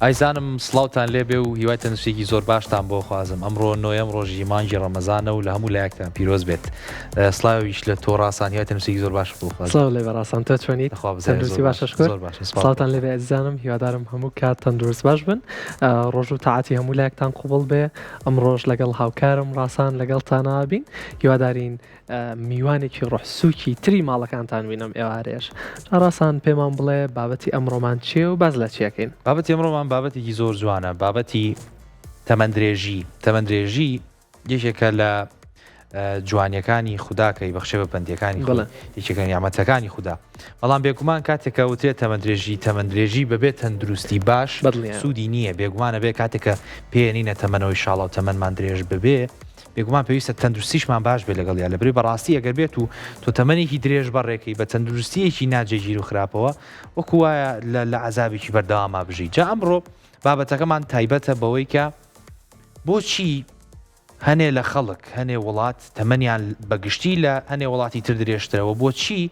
ئایزانم سڵاوتان لێبێ و هیوای تەندروستێکی زۆر باشتان بۆ خوازم. ئەمڕۆ نۆیەم ڕۆژی مانگی ڕەمەزانە و لە هەموو لایەکتان پیرۆز بێت. سڵاویش لە تۆ ڕاستان هیوای تەندروستێکی زۆر باش بۆ خوازم. سڵاو لێ بەڕاستان تۆ چۆنیت؟ تەندروستی باشە شکر. سڵاوتان لێبێ ئەزیزانم، هیوادارم هەموو کات تەندروست باش بن. ڕۆژ و تاعاتی هەموو لایەکتان قوبڵ بێ. ئەم ڕۆژ لەگەڵ هاوکارم ڕاستان لەگەڵتانە بین. هیوادارین میوانێکی ڕۆحسووکی تری ماڵەکانتان بینم ئێوارێش. ڕاستان پێمان بڵێ بابەتی ئەمڕۆمان چییە و باز لە چیەکەین؟ بابەتی ئەمڕۆمان بابەتێکی زۆر جوانە، بابەتی تەمەندرێژی. تەمەندرێژی یەکێکە لە جوانیەکانی خوداکەی بەخشێ بە پەندەکانی یەکێکە نیعمەتەکانی خوددا. بەڵام بێگومان کاتێکە وترێت تەمەندرێژی بەبێت تەندروستی باش سوودی نییە. بێگومانە بێ کاتێکە پێێنینە تەمەنەوەی شاڵە و تەمەنمان درێژ ببێ، بێگومان پێویستە تەندروستیشمان باش بێ لەگەڵ یا لەبرێ بەڕاستی ئەگەر بێت و تۆ تەمەنێکی درێژ بەڕێکەی بە تەندروستیەکی ناجێگیر و خراپەوە وەکو وایە لە عەزابێکی بەردەواما بژی. جا ئەمڕۆ بابەتەکەمان تایبەتە بەوەی کە بۆچی هەنێ لە خەڵک هەنێ وڵات تەمەنیان بەگشتی لە هەنێ وڵاتی تر درێژترەوە، بۆچی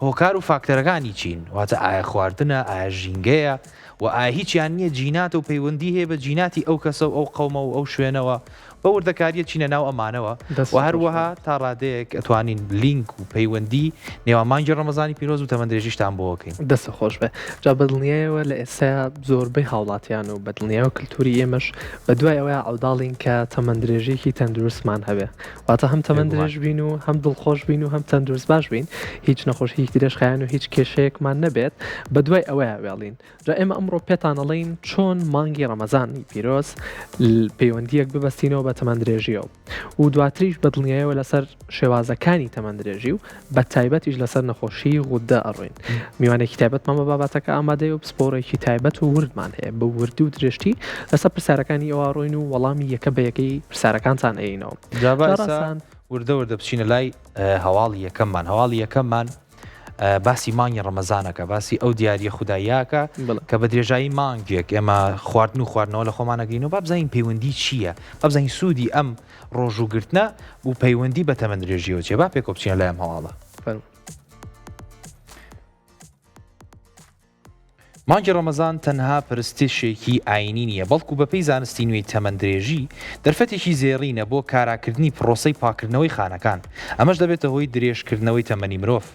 هۆکار و فاکتەرەکانی چین، واتە ئایا خواردنە، ئایا ژینگەیە و ئایا هیچیان نییە جینات و پەیوەندی هەیە بە جیناتی ئەو کەسە و ئەو قەومە و ئەو شوێنەوە بە وردەکاریە چینە ناو ئەمانەوە و هەروەها تا ڕادەیەک ئەتوانین لینک و پەیوەندی نێوان مانگی ڕەمەزانی پیرۆز و تەمەندرێژیشتان بۆ بکەین. دەستە خۆش بێ. جا بەدڵنیایەوە لە ئێستا زۆربەی هاوڵاتیان و بەدڵنیایەوە کللتوری ئێمەش بە دوای ئەوەیە ئەوداڵین کە تەمەندرێژێکی تەندروستمان هەبێ، واتە هەم تەمەندرێژ بین و هەم دڵخۆش بین و هەم تەندروست باش بین، هیچ نەخۆشیەکی درێژخایەن و هیچ کێشەیەکمان نەبێت، بە دوای ئەوەیە وێڵین. جا ئێمە ئەمڕۆ پێتان ئەڵێین چۆن مانگی ڕەمەزانی پیرۆز پەیوەندیەک ببەستینەوە بە تەمەندرێژیەوە و دواتریش بەدڵنیایەوە لەسەر شێوازەکانی تەمەندرێژی و بە تایبەتیش لەسەر نەخۆشی غودە ئەڕوین. میوانێکی تایبەتمان بە بابەتەکە ئامادەیە و پسپۆڕێکی تایبەت و وردمان هەیە بە وردی و درێژتی لەسەر پرسیارەکانی ئەوە ڕۆین و وەڵامی یەکە بە یەکەی پرسیارەکانتان ئەینەوە. وردە بچینە لای هەواڵی یەکەممان. هەواڵی یەکەممان باسی مانگی ڕەمەزانەکە، باسی ئەو دیاریە خودداییاکە کە بە درێژایی مانگێک ئێمە خواردن و خواردنەوە لە خۆمانەگەین و بابزانین پەیوەندی چییە، بابزانین سوودی ئەم ڕۆژوگرتنە و پەیوەندی بە تەمەندرێژیەوە چێ. با پێکۆ بچینە لای ئەم هەواڵە. مانگی ڕەمەزان تەنها پرستشێکی ئاینی نییە، بەڵکو بەپێی زانستی نوێی تەمەندرێژی دەرفەتێکی زێڕینە بۆ کاراکردنی پرۆسەی پاکردنەوەی خانەکان. ئەمەش دەبێتە هۆی درێژکردنەوەی تەمەنی مرۆڤ.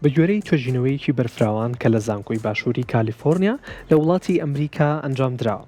بە گوێرەی توێژینەوەیکی بەرفراوان کە لە زانکۆی باشووری کالیفۆرنیا لە وڵاتی ئەمریکا ئەنجام دراوە،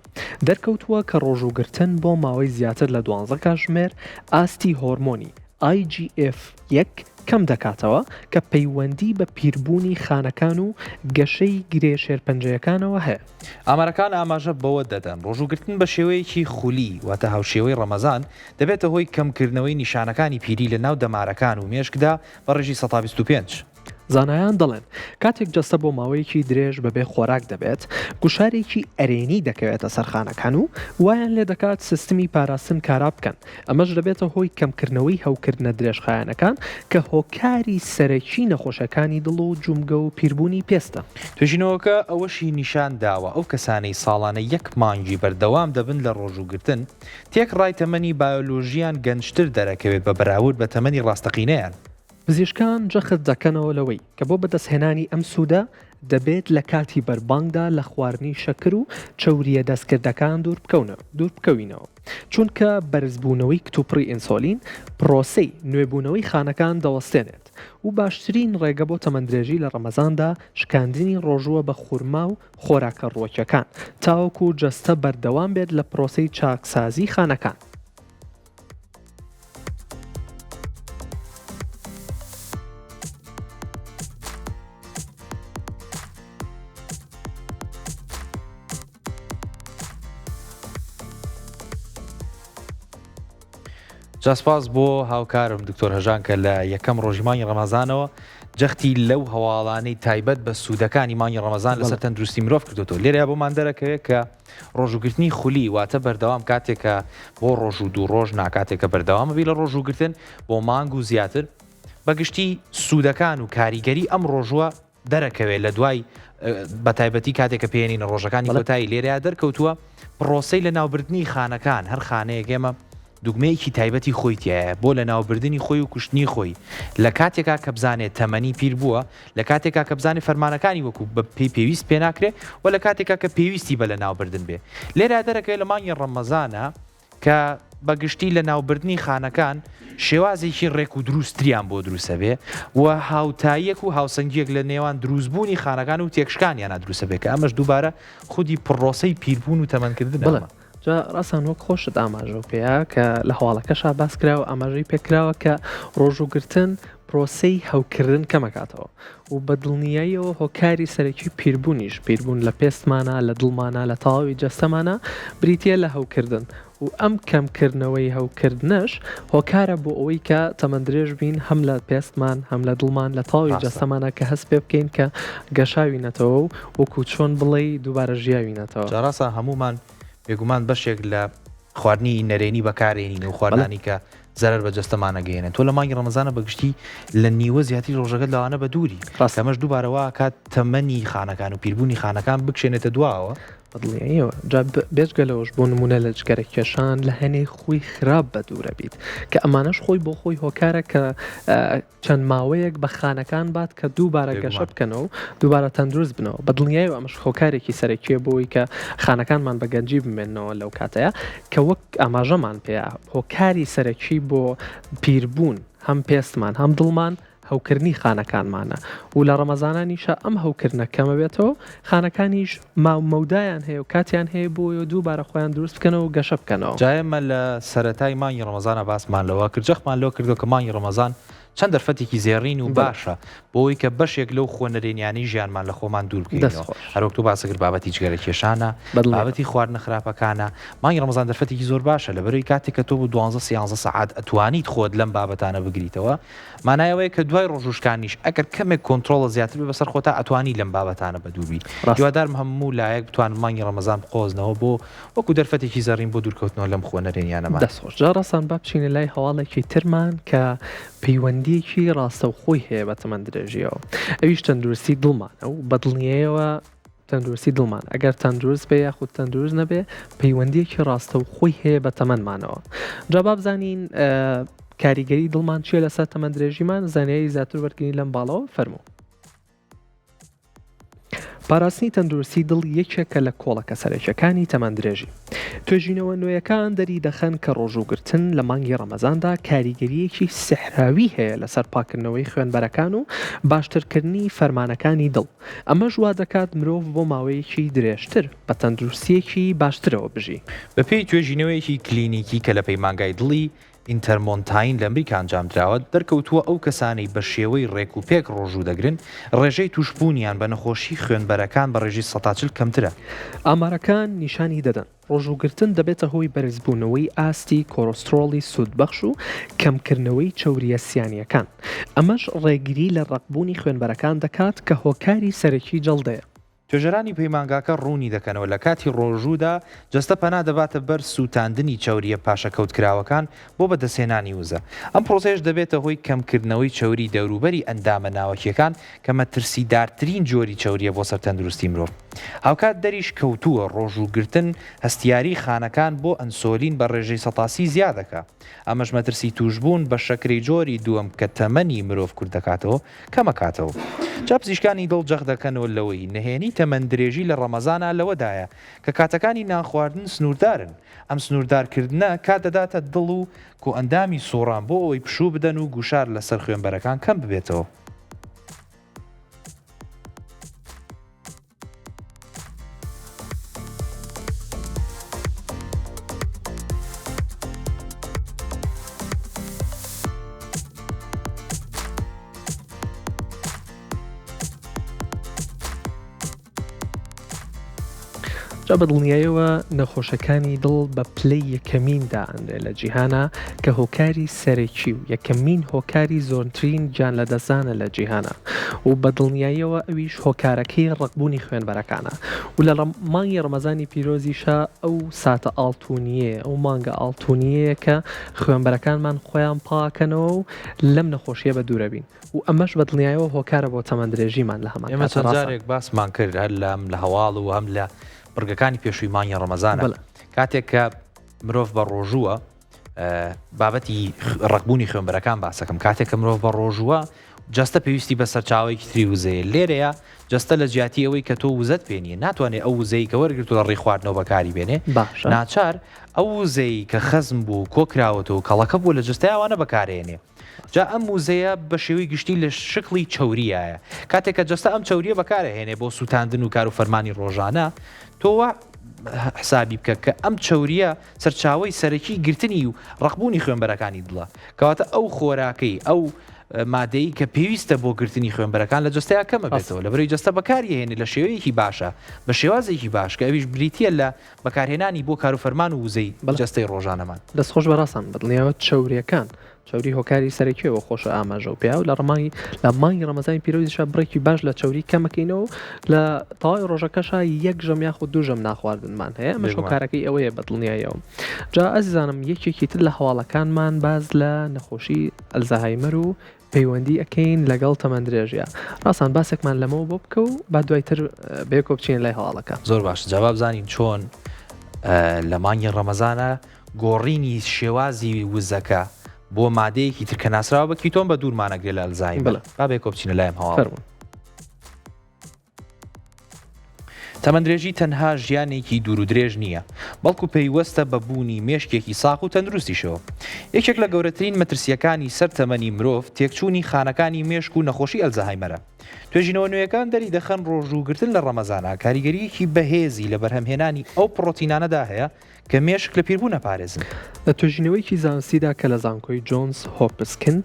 دەرکەوتووە کە ڕۆژوگرتن بۆ ماوەی زیاتر لە 12 کاتژمێر ئاستی هۆرمۆنی IGF-1 کەم دەکاتەوە کە پەیوەندی بە پیربوونی خانەکان و گەشەی گرێ شێرپەنجەیەکانەوە هەیە. ئامارەکان ئاماژە بەوە دەدەن ڕۆژوگرتن بە شێوەیەکی خولی واتە هاوشێوەی ڕەمەزان دەبێتە هۆی کەمکردنەوەی نیشانەکانی پیری لە ناو دەمارەکان و مێشکدا بە ڕێژی 125. زانایان دەڵێن کاتێک جەستە بۆ ماوەیەکی درێژ بەبێ خۆراک دەبێت، گوشارێکی ئەرێنی دەکەوێتە سەرخانەکان و وایان لێ دەکات سیستمی پاراستن کارا بکەن. ئەمەش دەبێتە هۆی کەمکردنەوەی هەوکردنە درێژخایەنەکان کە هۆکاری سەرەکی نەخۆشەکانی دڵ و جومگە و پیربوونی پێستە. توێژینەوەکە ئەوەشی نیشان داوە ئەو کەسانەی ساڵانە 1 مانگی بەردەوام دەبن لە ڕۆژوگرتن تێک ڕای تەمەنی بایۆلۆژیان گەنجتر دەرەکەوێت بە بەراورد بە تەمەنی ڕاستەقینەیان. پزیشکان جەخت دەکەنەوە لەوەی کە بۆ بەدەستهێنانی ئەم سوودە دەبێت لە کاتی بەربانگدا لە خواردنی شەکر و چەوریە دەستکردەکان دوور بکەوینەوە، چونکە بەرزبوونەوەی کتوپڕی ئینسۆلین پرۆسەی نوێبوونەوەی خانەکان دەوەستێنێت و باشترین ڕێگە بۆ تەمەندرێژی لە ڕەمەزاندا شکاندنی ڕۆژووە بە خورما و خۆراکە ڕۆکیەکان تاوەکو جەستە بەردەوام بێت لە پرۆسەی چاکسازی خانەکان. جاسپاس بۆ هاوکارم دکتۆر هەژان کە لە یەکەم ڕۆژی مانگی ڕەمەزانەوە جەختی لەو هەواڵانەی تایبەت بە سوودەکانی مانگی ڕەمەزان لەسەر تەندروستی مرۆڤ کردوتەوە. لێرە بۆمان دەرەکەوێت کە ڕۆژوگرتنی خولی واتە بەردەوام کاتێکە بۆ ڕۆژ و دوو ڕۆژ ناکاتێکە بەردەوام بی لە ڕۆژوگرتن بۆ مانگ و زیاتر بەگشتی سوودەکان و کاریگەری ئەم ڕۆژوە دەرەکەوێت لە دوای بە تایبەتی کاتێکە پێێنینە ڕۆژەکانی کۆتایی. لێرەیە دەرکەوتووە پرۆسەی لە ناوبردنی خانەکان، هەر خانەیەک ئێمە دوگمەیەکی تایبەتی خۆیتیایە بۆ لە ناوبردننی خۆی و کوشتنی خۆی لە کاتێکا کە بزانێت تەمەنی پیر بووە لە کاتێکا کە بزانێت فەرمانەکانی وەکو بە پێویست پێ ناکرێت و لە کاتێکا کە پێویستی بە لە ناوبردن بێ لێرا دەرەکەی لە مانگی ڕەمەزانە کە بەگشتی لە ناوبردنی خانەکان شێوازێکی ڕێک و دروستریان بۆ دروستە بێ و هاوتاییەک و هاوسەنگیەک لە نێوان دروستبوونی خانەکان و تێکشکانیان دروستە بێ کە ئەمەش دووبارە خودی پڕۆسەی پیربوون و تەمەنکردن جا ڕاستان وەک خۆشت ئاماژە پێەیە کە لە هەواڵەکەشا باس کراوە ئاماژەی پێکراوە کە ڕۆژوگرتن پرۆسەی هەوکردن کەمەکاتەوە و بە دڵنیاییەوە هۆکاری سەرەکی پیربوونیش پیربوون لە پێستمانە لە دڵمانە لە تەواوی جەستەمانە بریتە لە هەوکردن و ئەم کەمکردنەوەی هەوکردنەش هۆکارە بۆ ئەوەی کە تەمەندرێژ بین هەم لە پێستمان هەم لە دڵمان لە تاوی جەستەمانە کە هەست پێ بکەین کە گەشاوینەتەوە و وەکو چۆن بڵێ دووبارە ژیاوینەتەوە جاڕاستە هەمومان بێگومان بەشێک لە خواردنی نەرێنی بەکارێنین و خواردانی کە زەرەر بە جەستەمانە گەێنن تۆ لە مانگی ڕەمەزانە بەگشتی لە نیوە زیاتری ڕۆژەکەت لەوانە بە دووری ڕاستەمەش دووبارەوە کات تەمەنی خانەکان و پیربوونی خانەکان بکشێنێتە دواوە بەدڵیاییەوە جا بێژگە لەوەش بۆ نمونە لە جگەرە کێشان لە هەنێ خۆی خراپ بە دوورە بیت کە ئەمانەش خۆی بۆ خۆی هۆکارە کە چەند ماوەیەک بە خانەکان بات کە دووبارە گەشە بکەنەوە دووبارە تەندروست بنەوە بەدڵنیایەوە ئەمەش هۆکارێکی سەرەکیە بۆی کە خانەکانمان بە گەنجی بمێنەوە لەو کاتەیە کە وەک ئاماژەمان پێە هۆکاری سەرەکی بۆ پیربوون هەم پێستمان هەم دڵمان هەوکردنی خانەکانمانە و لە ڕەمەزانانیشە ئەم هەوکردنە کەمە بێتەوە خانەکانیش مەودایان هەیە و کاتیان هەیە بۆی و دووبارە خۆیان دروست بکەنەوە و گەشە بکەنەوە جایمە لە سەرەتای مانگی ڕەمەزانە باسمان لەوە کردجەخمان لەوە کردو کە مانگی ڕەمەزان چەند دەرفەتێکی زێڕین و باشە بۆی کە بەشێک لەو خۆنەرێنیانی ژیانمان لە خۆمان دوور بکەینەوە هەروەک تو باسەگر بابەتی جگەرە کێشانە بابەتی خواردنە خراپەکانە مانگی ڕەمەزان دەرفەتێکی زۆر باشە لەبەرەوەی کاتێک کە تۆ بۆ 12 سەعات ئەتوانیت خۆت لەم بابەتانە بگریتەوە مانایەوەی کە دوای ڕۆژوشکانیش ئەگەر کەمێک کۆنتترۆڵە زیاتر بەسەر خۆتا ئەتوانی لەم بابەتانە بە دووبی هیوادارم هەموو لایەک بتوان مانگی ڕەمەزان بقۆزنەوە بۆ وەکو دەرفەتێکی زەڕین بۆ دوورکەوتنەوە لەم خۆنەرێنیانەمان دەستخۆش جا ڕاستان با بچینە لای هەواڵێکی ترمان کە پەیوەندیەکی ڕاستە و خۆی هەیە بە تەمەندرێژیەوە ئەویش تەندروستی دڵمانە و بەدڵنیایەوە تەندروستی دڵمان ئەگەر تەندروست بێ یاخود تەندروست نەبێ پەیوەندیەکی ڕاستە و خۆی هەیە بە تەمەنمانەوە جا با بزانین کاریگەری دڵمان چیە لەسەر تەمەندرێژیمان زانیاری زیاتر وەرگنی لەم باڵەوە فەرموو پاراستنی تەندروستی دڵ یەکێکە لە کۆڵەکە سەرەکیەکانی تەمەندرێژی توێژینەوە نوێیەکان دەری دەخەن کە ڕۆژوگرتن لە مانگی ڕەمەزاندا کاریگەریەکی سحراوی هەیە لەسەر پاکردنەوەی خوێنبەرەکان و باشترکردنی فەرمانەکانی دڵ ئەمەش وا دەکات مرۆڤ بۆ ماوەیەکی درێژتر بە تەندروستیەکی باشترەوە بژی بەپێی توێژینەوەیەکی کلینیکی کە لە پەیمانگای دڵی ئینتەرمۆنتاین لە ئەمریکا ئەنجامدراوە دەرکەوتووە ئەو کەسانەی بە شێوەی ڕێک و پێک ڕۆژوو دەگرن ڕێژەی توشبوونیان بە نەخۆشی خوێنبەرەکان بە ڕێژی 140 کەمترە ئامارەکان نیشانی دەدەن ڕۆژوگرتن دەبێتە هۆی بەرزبوونەوەی ئاستی کۆرۆسترۆلی سوودبەخش و کەمکردنەوەی چەوریە سیانیەکان ئەمەش ڕێگیری لە ڕقبوونی خوێنبەرەکان دەکات کە هۆکاری سەرەکی جەڵدەیە توێژەرانی پەیمانگاکە ڕوونی دەکەنەوە لە کاتی ڕۆژوودا جەستە پەنا دەباتە بەر سووتاندنی چەوریە پاشەکەوتکراوەکان بۆ بەدەسێنانی وزە ئەم پرۆسەیەش دەبێتە هۆی کەمکردنەوەی چەوری دەوروبەری ئەندامە ناوەکیەکان کە مەترسیدارترین جۆری چەوریە بۆ سەر تەندروستی مرۆڤ هاوکات دەریش کەوتووە ڕۆژوگرتن هەستیاری خانەکان بۆ ئەنسۆلین بە ڕێژەی 180 زیادەکە ئەمەش مەترسی توشبوون بە شەکری جۆری دووەم کە تەمەنی مرۆڤ کورد دەکاتەوە کەمەکاتەوە جا پزیشکانی دڵ جەخ دەکەنەوە لەوەی نهێنی تەمەندرێژی لە ڕەمەزانە لەوەدایە کە کاتەکانی نانخواردن سنووردارن ئەم سنووردارکردنە کات دەداتە دڵ و کۆ ئەندامی سۆڕان بۆ ئەوەی پشوو بدەن و گوشار لەسەر خوێنبەرەکان کەم ببێتەوە جا بەدڵنیایەوە نەخۆشەکانی دڵ بە پلەی یەکەمیندا ئەندێ لە جیهانە کە هۆکاری سەرەکی و یەکەمین هۆکاری زۆرترین گیان لە دەستانە لە جیهانە و بەدڵنیایەوە ئەویش هۆکارەکەی ڕقبوونی خوێنبەرەکانە و لە مانگی ڕەمەزانی پیرۆزیشە ئەو ساتە ئاڵتونیە ئەو مانگە ئاڵتونیەیە کە خوێنبەرەکانمان خۆیان پاکەنەوە و لەم نەخۆشیە بە دوورەبین و ئەمەش بەدڵنیایەوە هۆکارە بۆ تەمەندرێژیمان لە هەمان ئێمە چەند جارێک باسمان کرد هەر لە هەواڵ و هەم لە بڕگەکانی پێشووی مانگی ڕەمەزانە کاتێک کە مرۆڤ بە ڕۆژووە بابەتی ڕقبوونی خوێنبەرەکان باسەکەم کاتێک مرۆڤ بە ڕۆژووە جەستە پێویستی بە سەرچاوەیەکی تری وزەیە لێرەیە جەستە لە جیاتی ئەوەی کە تۆ وزت پێنیە ناتوانێت ئەو وزەی کە وەرگرت و لە ڕێی خواردنەوە بەکاری بێنێ ناچار ئەو وزەی کە خەزم بوو کۆکراوەتەوە و کەڵەکە بوو لە جستەیەوانە بەکارێنێ جا ئەم وزەیە بە شێوەی گشتی لە شکلی چوریایە کاتێک کە جەستە ئەم چوریە بەکارەهێنێ بۆ سووتاندن و کار و فەرمانی ڕۆژانە تۆوە حسابی بکە کە ئەم چوریە سەرچاوی سەرەکی گرتنی و ڕقبوونی خوێنبەرەکانی دڵە کەواتە ئەو خۆراکەی ئەو مادەی کە پێویستە بۆ گرتنی خوێنبەرەکان لە جستەیە کەمە بێتەوە لە بەرەی جستە بەکارهێنێ لە شێوەیەکی باشە بە شێوازێکی باش کە ئەویش بریتە لە بەکارهێنانی بۆ کار و فەرمان و وزەی جستەی ڕۆژانەمان دەستخۆش بەڕاستان بەدڵنیاوە چوریەکان چوری هۆکاری سەرەکیەوە خۆشە ئاماژە و پیا و لە مانگی ڕەمەزانی پیرۆزیشە بڕێکی باش لە چوری کەمەکەینەوە لە تەواوی ڕۆژەکەشە یەک ژەم یاخود دوو ژەم ناخواردنمان هەیە ئەمەش هۆکارەکەی ئەوەیە بەدڵنیایەوە جا ئەزیزانم یەکێکی تر لە هەواڵەکانمان باز لە نەخۆشی ئەلزەهایمەر و پەیوەندی ئەەکەین لەگەڵ تەمەندرێژیە ڕاستان باسێکمان لەمەوە بۆ بکە و با دوایتر بێکۆ بچین لای هەواڵەکە زۆر باش جواب بزانین چۆن لە مانگی ڕەمەزانە گۆڕینی شێوازی وزەکە بۆ مادەیەکی ترکە ناسراوە بە کیتۆن بە دوورمانەگرێت لە ئەلزایم با بێکۆ بچینە لایم هەواڵ تەمەندرێژی تەنها ژیانێکی دوور و درێژ نییە بەڵکو پەیوەستە بە بوونی مێشکێکی ساق و تەندروستیشەوە یەکێک لە گەورەترین مەترسیەکانی سەر تەمەنی مرۆڤ تێکچوونی خانەکانی مێشک و نەخۆشی ئەلزەهایمەرە توێژینەوە نوێیەکان دەری دەخەن ڕۆژووگرتن لە ڕەمەزانە کاریگەریەکی بەهێزی لە بەرهەمهێنانی ئەو پڕۆتینانەدا هەیە کە مێشک لە پیربوو نەپارێزن لە توێژینەوەیکی زانستیدا کە لە زانکۆی جۆنز هۆپسکن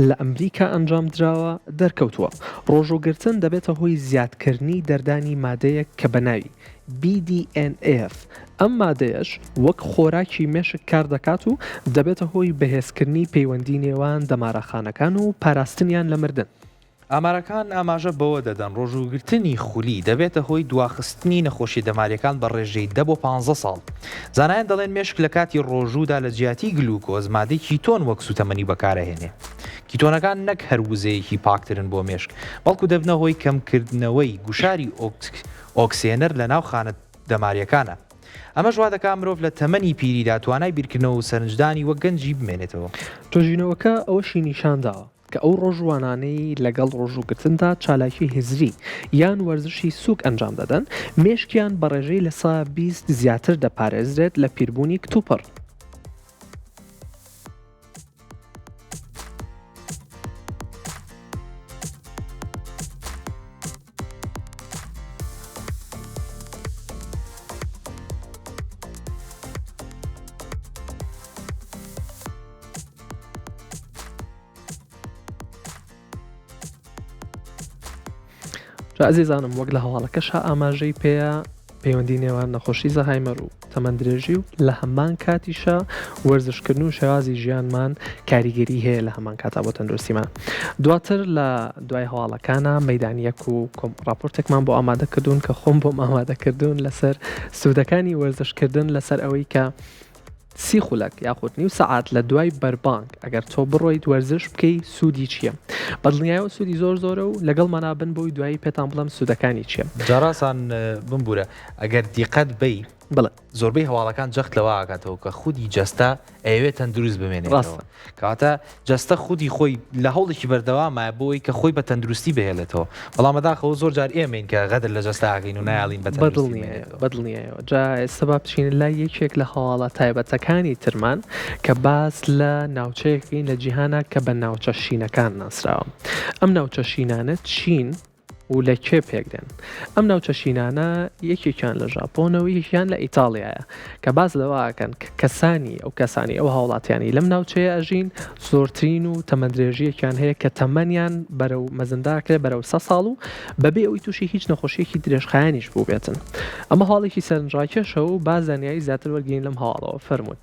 لە ئەمریکا ئەنجام دراوە دەرکەوتووە ڕۆژوگرتن دەبێتە هۆی زیادکردنی دەردانی مادەیەک کە بەناوی BDNF ئەم مادەیەش وەک خۆراکی مێشک کار دەکات و دەبێتە هۆی بەهێزکردنی پەیوەندی نێوان دەمارەخانەکان و پاراستنیان لە مردن ئامارەکان ئاماژە بەوە دەدەن ڕۆژوگرتنی خولی دەبێتە هۆی دواخستنی نەخۆشی دەماریەکان بە ڕێژەی 10 بۆ 15 ساڵ زانایان دەڵێن مێشک لە کاتی ڕۆژوودا لە جیاتی گلوکۆز مادەی کیتۆن وەک سوتەمەنی بەکارەهێنێ کیتۆنەکان نەک هەروزەیەکی پاکترن بۆ مێشک بەڵکو دەبنە هۆی کەمکردنەوەی گوشاری ئۆکسێنەر لە ناو خانە دەماریەکانە ئەمە ژوا دەکات مرۆڤ لە تەمەنی پیریدا توانای بیرکردنەوە و سەرنجدانی وەک گەنجی بمێنێتەوە توێژینەوەکە ئەوەشی نیشانداوە کە ئەو ڕۆژوانانەی لەگەڵ ڕۆژوگرتندا چالاکی هزری یان وەرزشی سوک ئەنجام دەدەن مێشکیان بە ڕێژەی لە 120 زیاتر دەپارێزرێت لە پیربوونی کتوپڕ ئازیزانم وەک لە هەواڵەکەشا ئاماژەی پێەیە پەیوەندی نێوان نەخۆشی زەهایمەر و تەمەندرێژی و لە هەمان کاتیشە وەرزشکردن و شێوازی ژیانمان کاریگەری هەیە لە هەمان کاتا بۆ تەندروستیمان دواتر لە دوای هەواڵەکانە مەیدانیەک و راپۆرتێکمان بۆ ئامادەکردوون کە خۆم بۆم ئامادەکردوون لەسەر سوودەکانی وەرزشکردن لەسەر ئەوەی کە 30 خولەک یاخود نیو سەعات لە دوای بەربانگ ئەگەر تۆ بڕۆیت وەرزش بکەی سوودی چییە بەدڵنیایەوە سوودی زۆر زۆرە و لەگەڵ مانابن بۆی دوایی پێتان بڵم سوودەکانی چییە جاراسان بمبورە ئەگەر دیقەت بی بڵێ زۆربەی هەواڵەکان جەخت لەوە ئاکاتەوە کە خودی جەستا ئەوێت تەندروست بمێنێتەوە کاتە جەستە خودی خۆی لە هەوڵێکی بەردەوامە بۆی کە خۆی بە تەندروستی بهێڵێتەوە بەڵامەداخەوە زۆر جار ئێمەین کە غەدر لە جەستاگەین و نایڵین بەدڵنیایەوە جا ئێستا با بچین لای یەکێک لە هەواڵە تایبەتەکانی ترمان کە باس لە ناوچەیەکین لە جیهانە کە بە ناوچە شینەکان ناسراوە ئەم ناوچە شینانە چین و لە کێ پێکدێن ئەم ناوچە شینانە یەکێکیان لە ژاپۆنەوە یەکیان لە ئیتاڵیایە کە باز لەواکەن کەسانی ئەو کەسانی ئەو هاوڵاتیانی لەم ناوچەیە ئەژین زۆرترین و تەمەندرێژیەکیان هەیە کە تەمەنیان بەرەو مەزنداکرێ بەرەو 100 ساڵ و بەبێ ئەوی تووشی هیچ نەخۆشیەکی درێژخایانیش بوو بێتن ئەمە هاڵێکی سەرنجڕاکێشە و بازانیایی زیاتر وەرگین لەم هەواڵەوە فەرمووت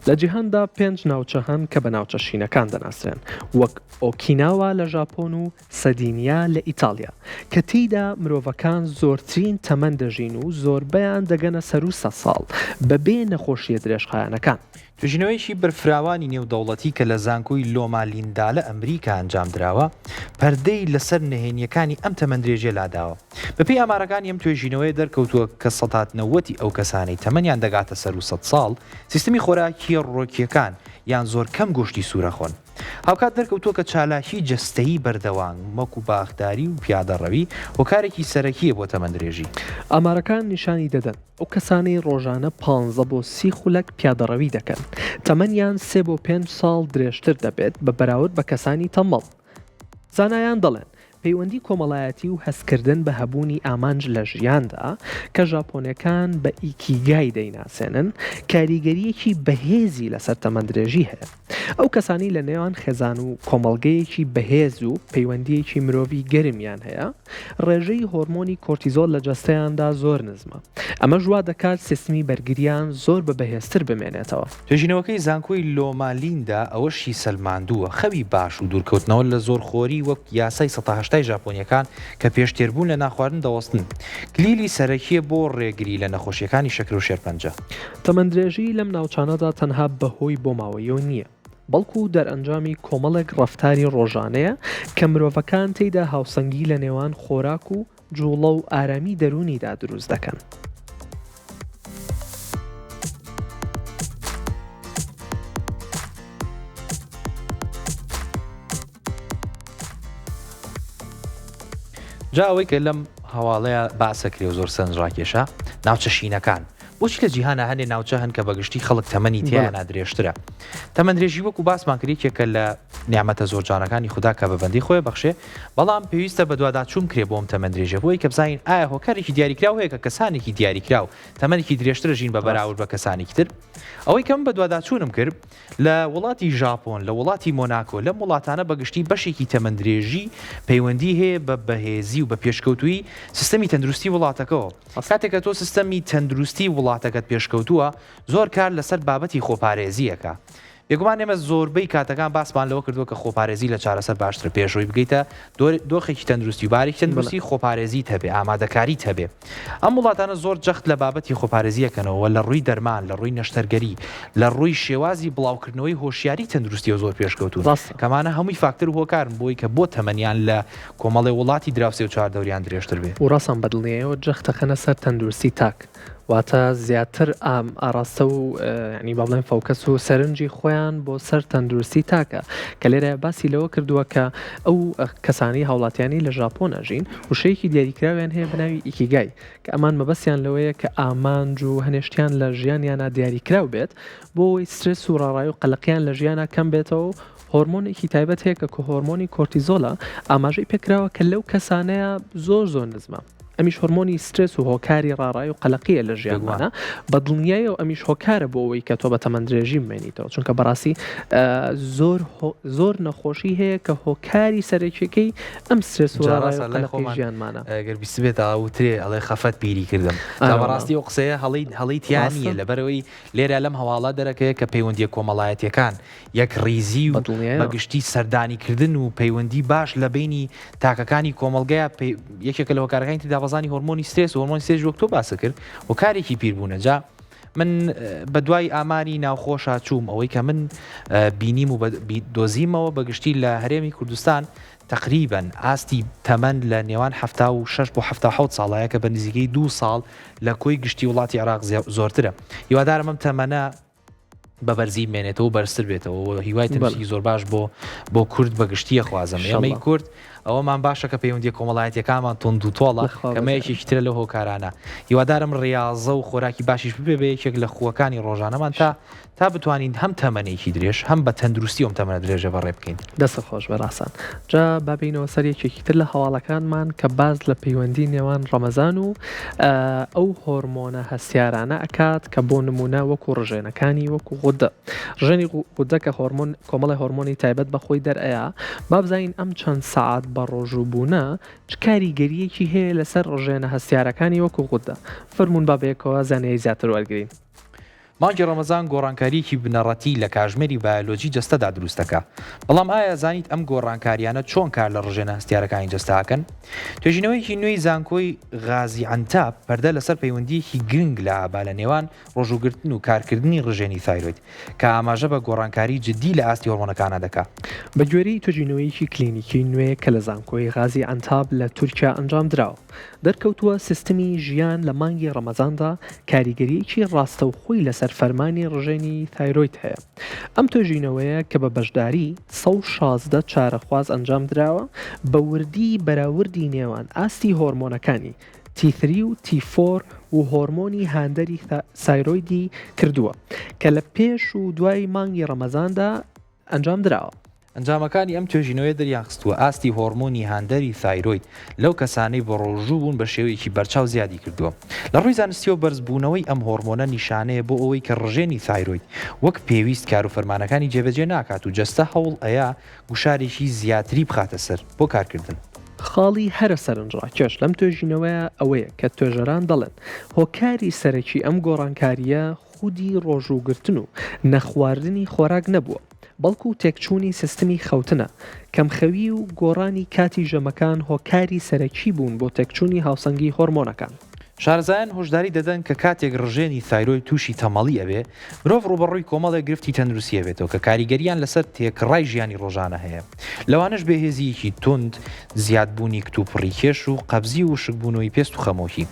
لە جیهاندا 5 ناوچە هەن کە بە ناوچە شینەکان دەناسرێن وەک ئۆکیناوا لە ژاپۆن و سەدینیا لە ئیتالیا کە تێیدا مرۆڤەکان زۆرترین تەمەن دەژین و زۆربەیان دەگەنە سەر و 100 ساڵ بەبێ نەخۆشیە درێژخایانەکان توێژینەوەیشی بەرفراوانی نێودەوڵەتی کە لە زانکۆی لۆمالیندا لە ئەمریکا ئەنجام دراوە پەردەی لەسەر نهێنیەکانی ئەم تەمەندرێژیە لاداوە بەپێی ئامارەکان ئەم توێژینەوەی دەرکەوتووە کە 90 ئەو کەسانی تەمەنیان دەگاتە سەر و 100 ساڵ سیستمی خۆراکی ڕۆکیەکان یان زۆر کەم گۆشتی سوورە خۆن. هاوکات دەرکەوتووە کە چالاکی جەستەیی بەردەوام وەکو باخداری و پیادەڕەوی هۆکارێکی سەرەکیە بۆ تەمەندرێژی. ئامارەکان نیشانی دەدەن ئەو کەسانی ڕۆژانە 15 بۆ 30 خولەک پیادەڕەوی دەکەن تەمەنیان 3 بۆ 5 ساڵ درێژتر دەبێت بە بەراورد بە کەسانی تەمەڵ. زانایان دەڵێن پەیوەندی کۆمەڵایەتی و هەستکردن بە هەبوونی ئامانج لە ژیاندا کە ژاپۆنیەکان بە ئیکیگای دەیناسێنن کاریگەریەکی بەهێزی لەسەر تەمەندرێژی هەیە. ئەو کەسانی لە نێوان خێزان و کۆمەڵگەیەکی بەهێز و پەیوەندیەکی مرۆڤی گەرمیان هەیە ڕێژەی هۆرمۆنی کۆرتیزۆل لە جەستەیاندا زۆر نزمە. ئەمە ژوا دەکات سیستمی بەرگریان زۆر بە بەهێزتر بمێنێتەوە. توێژینەوەکەی زانکۆی لۆمالیندا ئەوەشی سەلماندووە خەوی باش و دوورکەوتنەوە لە زۆرخۆری وەک یاسای 1970 ژاپۆنیەکان کە پێشتێربوون لە ناخواردن دەوەستن کلیلی سەرەکیە بۆ ڕێگری لە نەخۆشیەکانی شەکر و شێرپەنجە. تەمەندرێژی لەم ناوچانەدا تەنها بەهۆی بۆماوەیەوە نییە بەڵکو دەرئەنجامی کۆمەڵێک ڕەفتاری ڕۆژانەیە کە مرۆڤەکان تێیدا هاوسەنگی لە نێوان خۆراک و جوڵە و ئارامی دەرونیدا دروست دەکەن. جا ئەوەی کە لەم هەواڵەیە باسەکرێ و زۆر سنجڕاکێشە ناوچە شینەکان بۆچی لە جیهانە هەندێک ناوچە هەن کە بەگشتی خەڵک تەمەنی تیانە درێژترە. تەمەندرێژی وەکو باسمان کردێکێکە لە نیامەتە زۆرجانەکانی خوددا کە بەبەندی خۆی بەخشێ بەڵام پێویستە بە دوواداچوون کرێ بۆم تەمەندرێژە بۆی کە بزانین ئایا هۆکارێکی دیاریکراو هەیە کە کەسانێکی دیاریکراو تەمەنێکی درێژتر ژین بە بەراورد بە کەسانێکی تر. ئەوەی کەم بە دوواداچوونم کرد لە وڵاتی ژاپۆن لە وڵاتی مۆناکۆ لەم وڵاتانە بەگشتی بەشێکی تەمەندرێژی پەیوەندی هەیە بە بەهێزی و بە پێشکەوتووی سیستەمی تەندروستی وڵاتەکەەوە. کاتێکە تۆ سیستەمی تەندروستی وڵاتەکەت پێشکەوتووە زۆر کار لەسەر بابەتی خۆپارێزیەکە. بێگومان ئێمە زۆربەی کاتەکان باسمان لەوە کردووە کە خۆپارێزی لە چارەسەر باشتر پێشەوەی بگەیتە دۆخێکی تەندروستی و بارێکی تەندروستی خۆپارێزیت هەبێ ئامادەکاریت هەبێ. ئەم وڵاتانە زۆر جەخت لە بابەتی خۆپارێزیەکەنەوە لە ڕووی دەرمان لە ڕووی نەشتەرگەری لە ڕووی شێوازی بڵاوکردنەوەی هۆشیاری تەندروستی و زۆر پێشکەوتون کەمانە هەمووی فاکتور هۆکارن بۆی کە بۆ تەمەنیان لە کۆمەڵی وڵاتی دراوسێ و چواردەوریان درێژتر بێ و ڕاستان بەدڵنیەوە جەختەکەنە سەر تەندروستی تاک واتە زیاتر ئاراستە و ینی با بڵێن فۆکەس و سەرنجی خۆیان بۆ سەر تەندروستی تاکە کە لێرە باسی لەوە کردووە کە ئەو کەسانی هاوڵاتیانی لە ژاپۆن ئەژین وشەیەکی دیاریکراویان هەیە بناوی ئیکیگای کە ئەمان مەبەستیان لەوەیە کە ئامانج و هەنێشتیان لە ژیانیانە دیاریکراو بێت بۆی سترس و ڕاڕای و قەلقیان لە ژیانە کەم بێتەوە هۆرمۆنێکی تایبەت هەیە کە هۆرمۆنی کۆرتیزۆلە ئاماژەی پێکراوە کە لەو کەسانەیە زۆر نزمە. ئەمیش هۆرمۆنی سترس و هۆکاری ڕاڕای و قەلقیە لە ژیانمانە بە دڵنیایە و ئەمیش هۆکارە بۆ ئەوەی کە تۆ بە تەمەندرێژی بمێنیتەوە چونکە بەڕاستی زۆر نەخۆشی هەیە کە هۆکاری سەرەکیەکەی ئەم سترس و ڕاڕای و قەلقی ژیانمانە. ئەگەر بیست بێت ئاوترێ ئەڵێ خەفەت بیری کردم بەڕاستی ئەو قسەیە هەڵی تیانە لەبەرەوەی لێرە لەم هەواڵە دەرەکەیە کە پەیوەندی کۆمەڵایەتیەکان یەک ڕیزی و بەگشتی سەردانیکردن و پەیوەندی باش لە بینی تاکەکانی کۆمەڵگەیە یەکێکە لە هۆکارەکانی تردا بەزانی هۆرمۆنی سترس و هۆرمۆنی سترس وەک تۆ باسە کرد و کارێکی پیربوونە جا من بە دوای ئاماری ناوخۆشە چووم ئەوەی کە من بینیم و دۆزیمەوە بەگشتی لە هەرێمی کوردستان تقریباً ئاستی تەمەند لە نێوان 76 بۆ 77 ساڵایە کە بە نزیکەی 2 ساڵ لە کۆی گشتی وڵاتی عێراق زۆرترە. هیوادارم ئەم تەمەنە بە بەرزی بمێنێتەوە بەرزتر بێتەوە هیوای تەندروستی زۆر باش بۆ کورد بەگشتیە خوازم ئێمەی کورد ئەوەمان باشە کە پەیوەندی کۆمەڵایەتیەکانمان تۆند و تۆڵە کەمەیەکێکی ترە لە هۆکارانە. هیوادارم ڕێاڵزە و خۆراکی باشیش ببێ بە یەکێک لە خوەکانی ڕۆژانەمان تا بتوانین هەم تەمەنێکی درێژ هەم بە تەندروستی ئەم تەمەنە درێژە بەڕێ بکەین. دەستە خۆش بەڕاستان جا بابینەوە سەر یەکێکی تر لە هەواڵەکانمان کە باز لە پەیوەندی نێوان ڕەمەزان و ئەو هۆرمۆنە هەستیارانە ئەکات کە بۆ نمونە وەکو ڕژێنەکانی وەکو غودە ژێنی غودە کە کۆمەڵی هۆرمۆنی تایبەت بەخۆی دەرئەیە با بزانین ئەم چەند سەعات بە ڕۆژوبوونە چ کاریگەریەکی هەیە لەسەر ڕژێنە هەستیارەکانی وەکو غودە فەرموون با بەیەکەوە زانایای زیاتر وەرگرین. مانگی ڕەمەزان گۆڕانکاریەکی بنەڕەتی لە کاژمێری بایۆلۆجی جەستەدا دروست دەکات. بەڵام ئایا زانیت ئەم گۆڕانکاریانە چۆن کار لە ڕژێنە هەستیارەکانی جەستەکەن؟ توێژینەوەیکی نوێی زانکۆی غازی ئەنتاب پەردە لەسەر پەیوەندیەکی گرنگ لە ئابا لە نێوان ڕۆژوگرتن و کارکردنی ڕژێنی تایرۆید کە ئاماژە بە گۆڕانکاری جدی لە ئاستی هۆرمۆنەکانە دەکات. بە گوێرەی توێژینەوەیەکی کلینیکی نوێ کە لە زانکۆی غازی ئەنتاب لە تورکیا ئەنجام درراوە دەرکەوتووە سیستمی ژیان لە مانگی ڕەمەزاندا کاریگەریەکی ڕاستەوخۆی لەسەر فەرمانی ڕژێنی تایرۆید هەیە. ئەم توێژینەوەیە کە بە بەشداری 116 چارەخواز ئەنجام درراوە بە وردی بەراوردی نێوان ئاستی هۆرمۆنەکانی T3 و T4 و هۆرمۆنی هاندەری سایرۆیدی کردووە کە لە پێش و دوای مانگی ڕەمەزاندا ئەنجام درراوە. ئەنجامەکانی ئەم توێژینەوەی دەریانخستووە ئاستی هۆرمۆنی هاندەری تایرۆید لەو کەسانەی بە ڕۆژوو بوون بە شێوەیەکی بەرچاو زیادی کردووە. لە ڕووی زانستیەوە بەرزبوونەوەی ئەم هۆرمۆنە نیشانەیە بۆ ئەوەی کە ڕژێنی تایرۆید وەک پێویست کار و فەرمانەکانی جێبەجێ ناکات و جەستە هەوڵ ئەیە گوشارێکی زیاتری بخاتە سەر بۆ کارکردن. خاڵی هەرە سەرنجڕاکێش لەم توێژینەوەیە ئەوەیە کە توێژەران دەڵێن هۆکاری سەرەکی ئەم گۆڕانکاریە خودی ڕۆژوگرتن و نەخواردنی خۆراک نەبووە بەڵکو و تێکچوونی سیستمی خەوتنە کەمخەوی و گۆڕانی کاتی ژەمەکان هۆکاری سەرەکی بوون بۆ تێکچوونی هاوسەنگی هۆرمۆنەکان. شارزایان هۆشداری دەدەن کە کاتێک ڕژێنی تایرۆید تووشی تەمەڵی ئەبێ مرۆڤ ڕوبەڕووی کۆمەڵێک گرفتی تەندروستی بێتەوە کە کاریگەریان لەسەر تێکڕای ژیانی ڕۆژانە هەیە. لەوانش بەهێزیەکی تند زیادبوونی کتوپڕیکێش و قەبزی و شکبوونەوەی پێست و خەمۆکی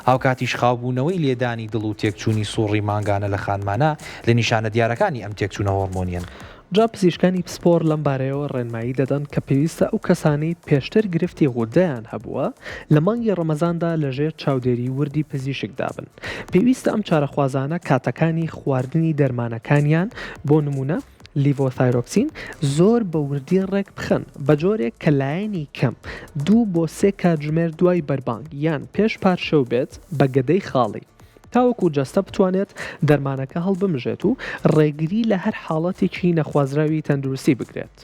هاوکاتیش خاوبوونەوەی لێدانی دڵ و تێکچوونی سوڕی مانگانە لە خانمانە لە نیشانە دیارەکانی ئەم تێکچوونە هۆرمۆنیان. جا پزیشکانی پسپۆر لەم بارەیەوە ڕێنمایی دەدەن کە پێویستە ئەو کەسانی پێشتر گرفتی غودەیان هەبووە لە مانگی ڕەمەزاندا لەژێر چاودێری وردی پزیشکدا بن. پێویستە ئەم چارەخوازانە کاتەکانی خواردنی دەرمانەکانیان بۆ نمونە لیڤۆتایرۆکسین زۆر بە وردی ڕێک بخەن بە جۆرێک کە لایەنی کەم 2 بۆ 3 کاتژمێر دوای بەربانگ یان پێش پارشەو بێت بە گەدەی خاڵی تاوەکو جەستە بتوانێت دەرمانەکە هەڵبمژێت و ڕێگری لە هەر حاڵەتێکی نەخوازراوی تەندروستی بگرێت.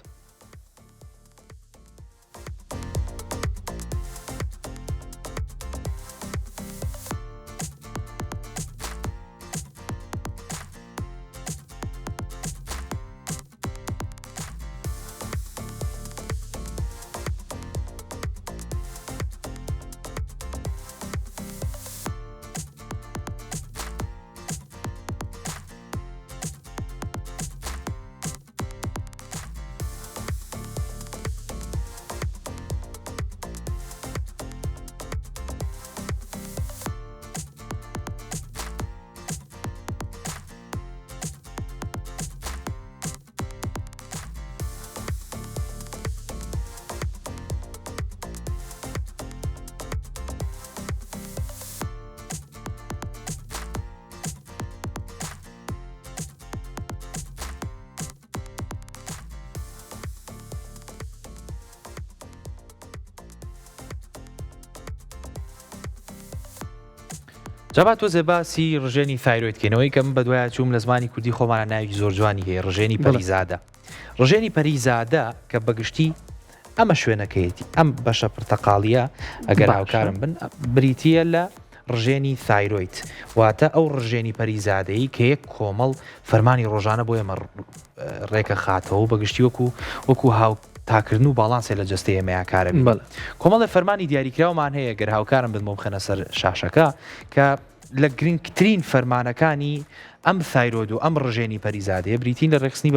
جابات تۆزێ باسی ڕژێنی تایرۆیدکەینەوەی کەم بە دوایە چووم لە زمانی کوردی خۆمانە ناوی زۆر جوانی هەیە ڕژێنی پەریزادە. ڕژێنی پەریزادە کە بەگشتی ئەمە شوێنەکەیەتی ئەم بەشە پرتەقاڵیە ئەگەر هاوکارم بن بریتە لە ڕژێنی تایرۆید واتە ئەو ڕژێنی پەریزادەیی کە یەک کۆمەڵ فەرمانی ڕۆژانە بۆ ئێمە ڕێکە خاتەوە و بەگشتی وەکو هاو تاکردن و باڵانسێ لە جستەیە مەیاکارە کۆمەڵە فەرمانی دیاریکراومان هەیە گەر هاوکارم بن بۆ بخەنە سەر شاشەکە کە لە گرنگترین فەرمانەکانی ئەم تایرۆید و ئەم ڕژێنی پەریزادەیە بریتین لە ڕێخستنی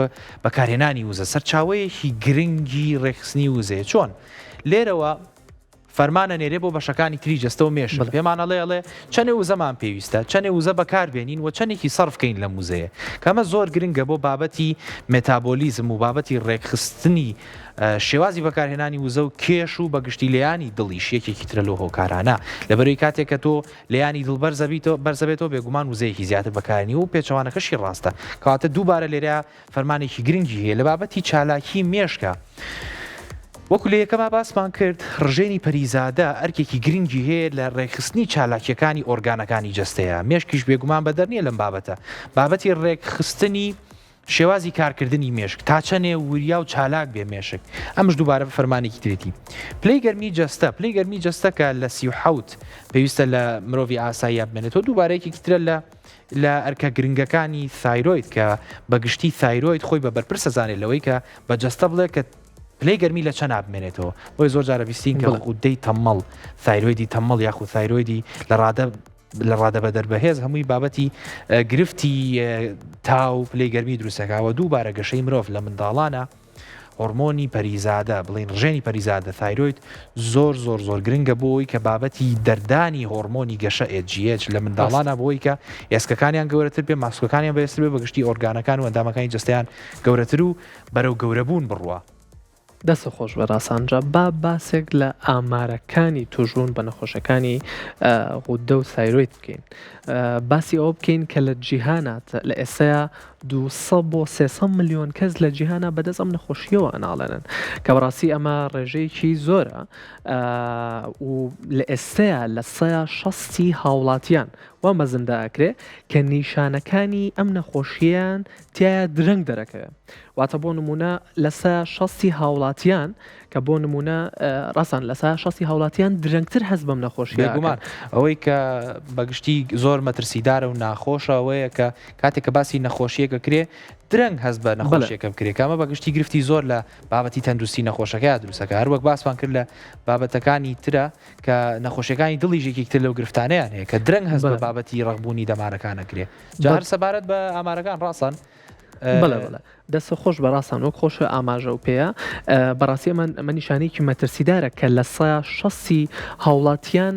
بەکارهێنانی وزە سەرچاوەیەکی گرنگی ڕێخستنی وزەیە چۆن لێرەوە فەرمانە نێرێ بۆ بەشەکانی تری جەستە و مێش پێمانەڵێڵێ چەنێ وزەمان پێویستە چەنێ وزە بەکاربێنین و چەندێکی سەرفکەین لە موزەیە کەمە زۆر گرنگە بۆ بابەتی مێتابۆلیزم و بابەتی ڕێکخستنی شێوازی بەکارهێنانی وزە و کێش و بەگشتی لەیانی دڵیش یەکێکی ترە لە هۆکارانە لەبەرەوەی کاتێک کە تۆ لەیانی دڵ بەرزەبێتەوە بێگومان وزەیەکی زیاتر بەکارنی و پێچەوانەکەشی ڕاستە کەواتە دووبارە لێرە فەرمانێکی گرنگی هەیە لە بابەتی چالاکی مێشکە. وەکو لە یەکەما باسمان کرد ڕژێنی پەریزادە ئەرکێکی گرنگی هەیە لە ڕێکخستنی چالاکیەکانی ئۆرگانەکانی جەستەیە مێشکیش بێگومان بە دەرنیە لەم بابەتە بابەتی ڕێکخستنی شێوازی کارکردنی مێشک تا چەنێ وریا و چالاک بێ مێشک ئەمش دووبارە بە فەرمانێکی ترێتی پلەی گەرمی جەستە پلەی گەرمی جەستەکە لە 37 پێویستە لە مرۆڤی ئاسایی بمێنێتەوە دووبارەیەکی ترە لە ئەرکە گرنگەکانی تایرۆید کە بەگشتی تایرۆید خۆی بە بەرپرس ئەزانێت لەوەی کە بە جەستە بڵێ کە پلەی گەرمی لە چەند بمێنێتەوە بۆی زۆر جارە بیستین کە غودەی تەمەڵ تایرۆیدی تەمەڵ یاخو تایرۆیدی لە ڕادە بە دەربەهێز هەمووی بابەتی گرفتی تاو پلەی گەرمی دروستەکەوە دووبارە گەشەی مرۆڤ لە منداڵانە هۆرمۆنی پەریزادە بڵین ڕژێنی پەریزادە تایرۆید زۆر گرنگە بۆی کە بابەتی دەردانی هۆرمۆنی گەشە ئێجیH لە منداڵانە بۆی کە ئێسکەکانیان گەورەتر بێ ماسکەکانیان بەێستر بێ بەگشتی ئۆرگانەکان و ئەندامەکانی جستیان گەورەتر و بەرەو گەورەبوون بڕوە دەستە خۆش بە ڕاستانجا باسێک لە ئامارەکانی توژبوون بە نەخۆشەکانی غودە و تایرۆید بکەین باسی ئەوە بکەین کە لە جیهانات لە ئێستا 200 بۆ 300 ملیۆن کەس لە جیهانە بەدەست ئەم نەخۆشیەوە ئەناڵێنن کە بەڕاستی ئەمە ڕێژەیەکی زۆرە و لە ئێستەیە لە 160 هاوڵاتیان وا مەزندا ئەکرێ کە نیشانەکانی ئەم نەخۆشییان تایە درەنگ دەرەکەوێت واتە بۆ نمونە لە 160 هاوڵاتیان کە بۆ نمونە ڕاستان لە 160 هاوڵاتیان درەنگتر هەست بەم نەخۆشیە گومان ئەوەی کە بەگشتی زۆر مەترسیدارە و ناخۆشە ئەوەیە کە کاتێک کە باسی نەخۆشیەکە کرێ درەنگ هەست بە نەخۆشیەکە بکرێت کامە بەگشتی گرفتی زۆر لە بابەتی تەندروستی نەخۆشەکە دروستەکە هەروەک باسمان کرد لە بابەتەکانی ترە کە نەخۆشیەکانی دڵی ژێکێکتر لەو گرفتانیان هەیە کە درەنگ هەست بە بابەتی ڕەغبوونی دەمارەکانە کرێ جار سەبارەت بە ئامارەکان ڕاستن بڵێ دەستە خۆش بەڕاستان وەک خۆشە ئاماژە و پێەیە بەڕاستی ئەمە نیشانێکی مەترسیدارە کە لە 160 هاوڵاتیان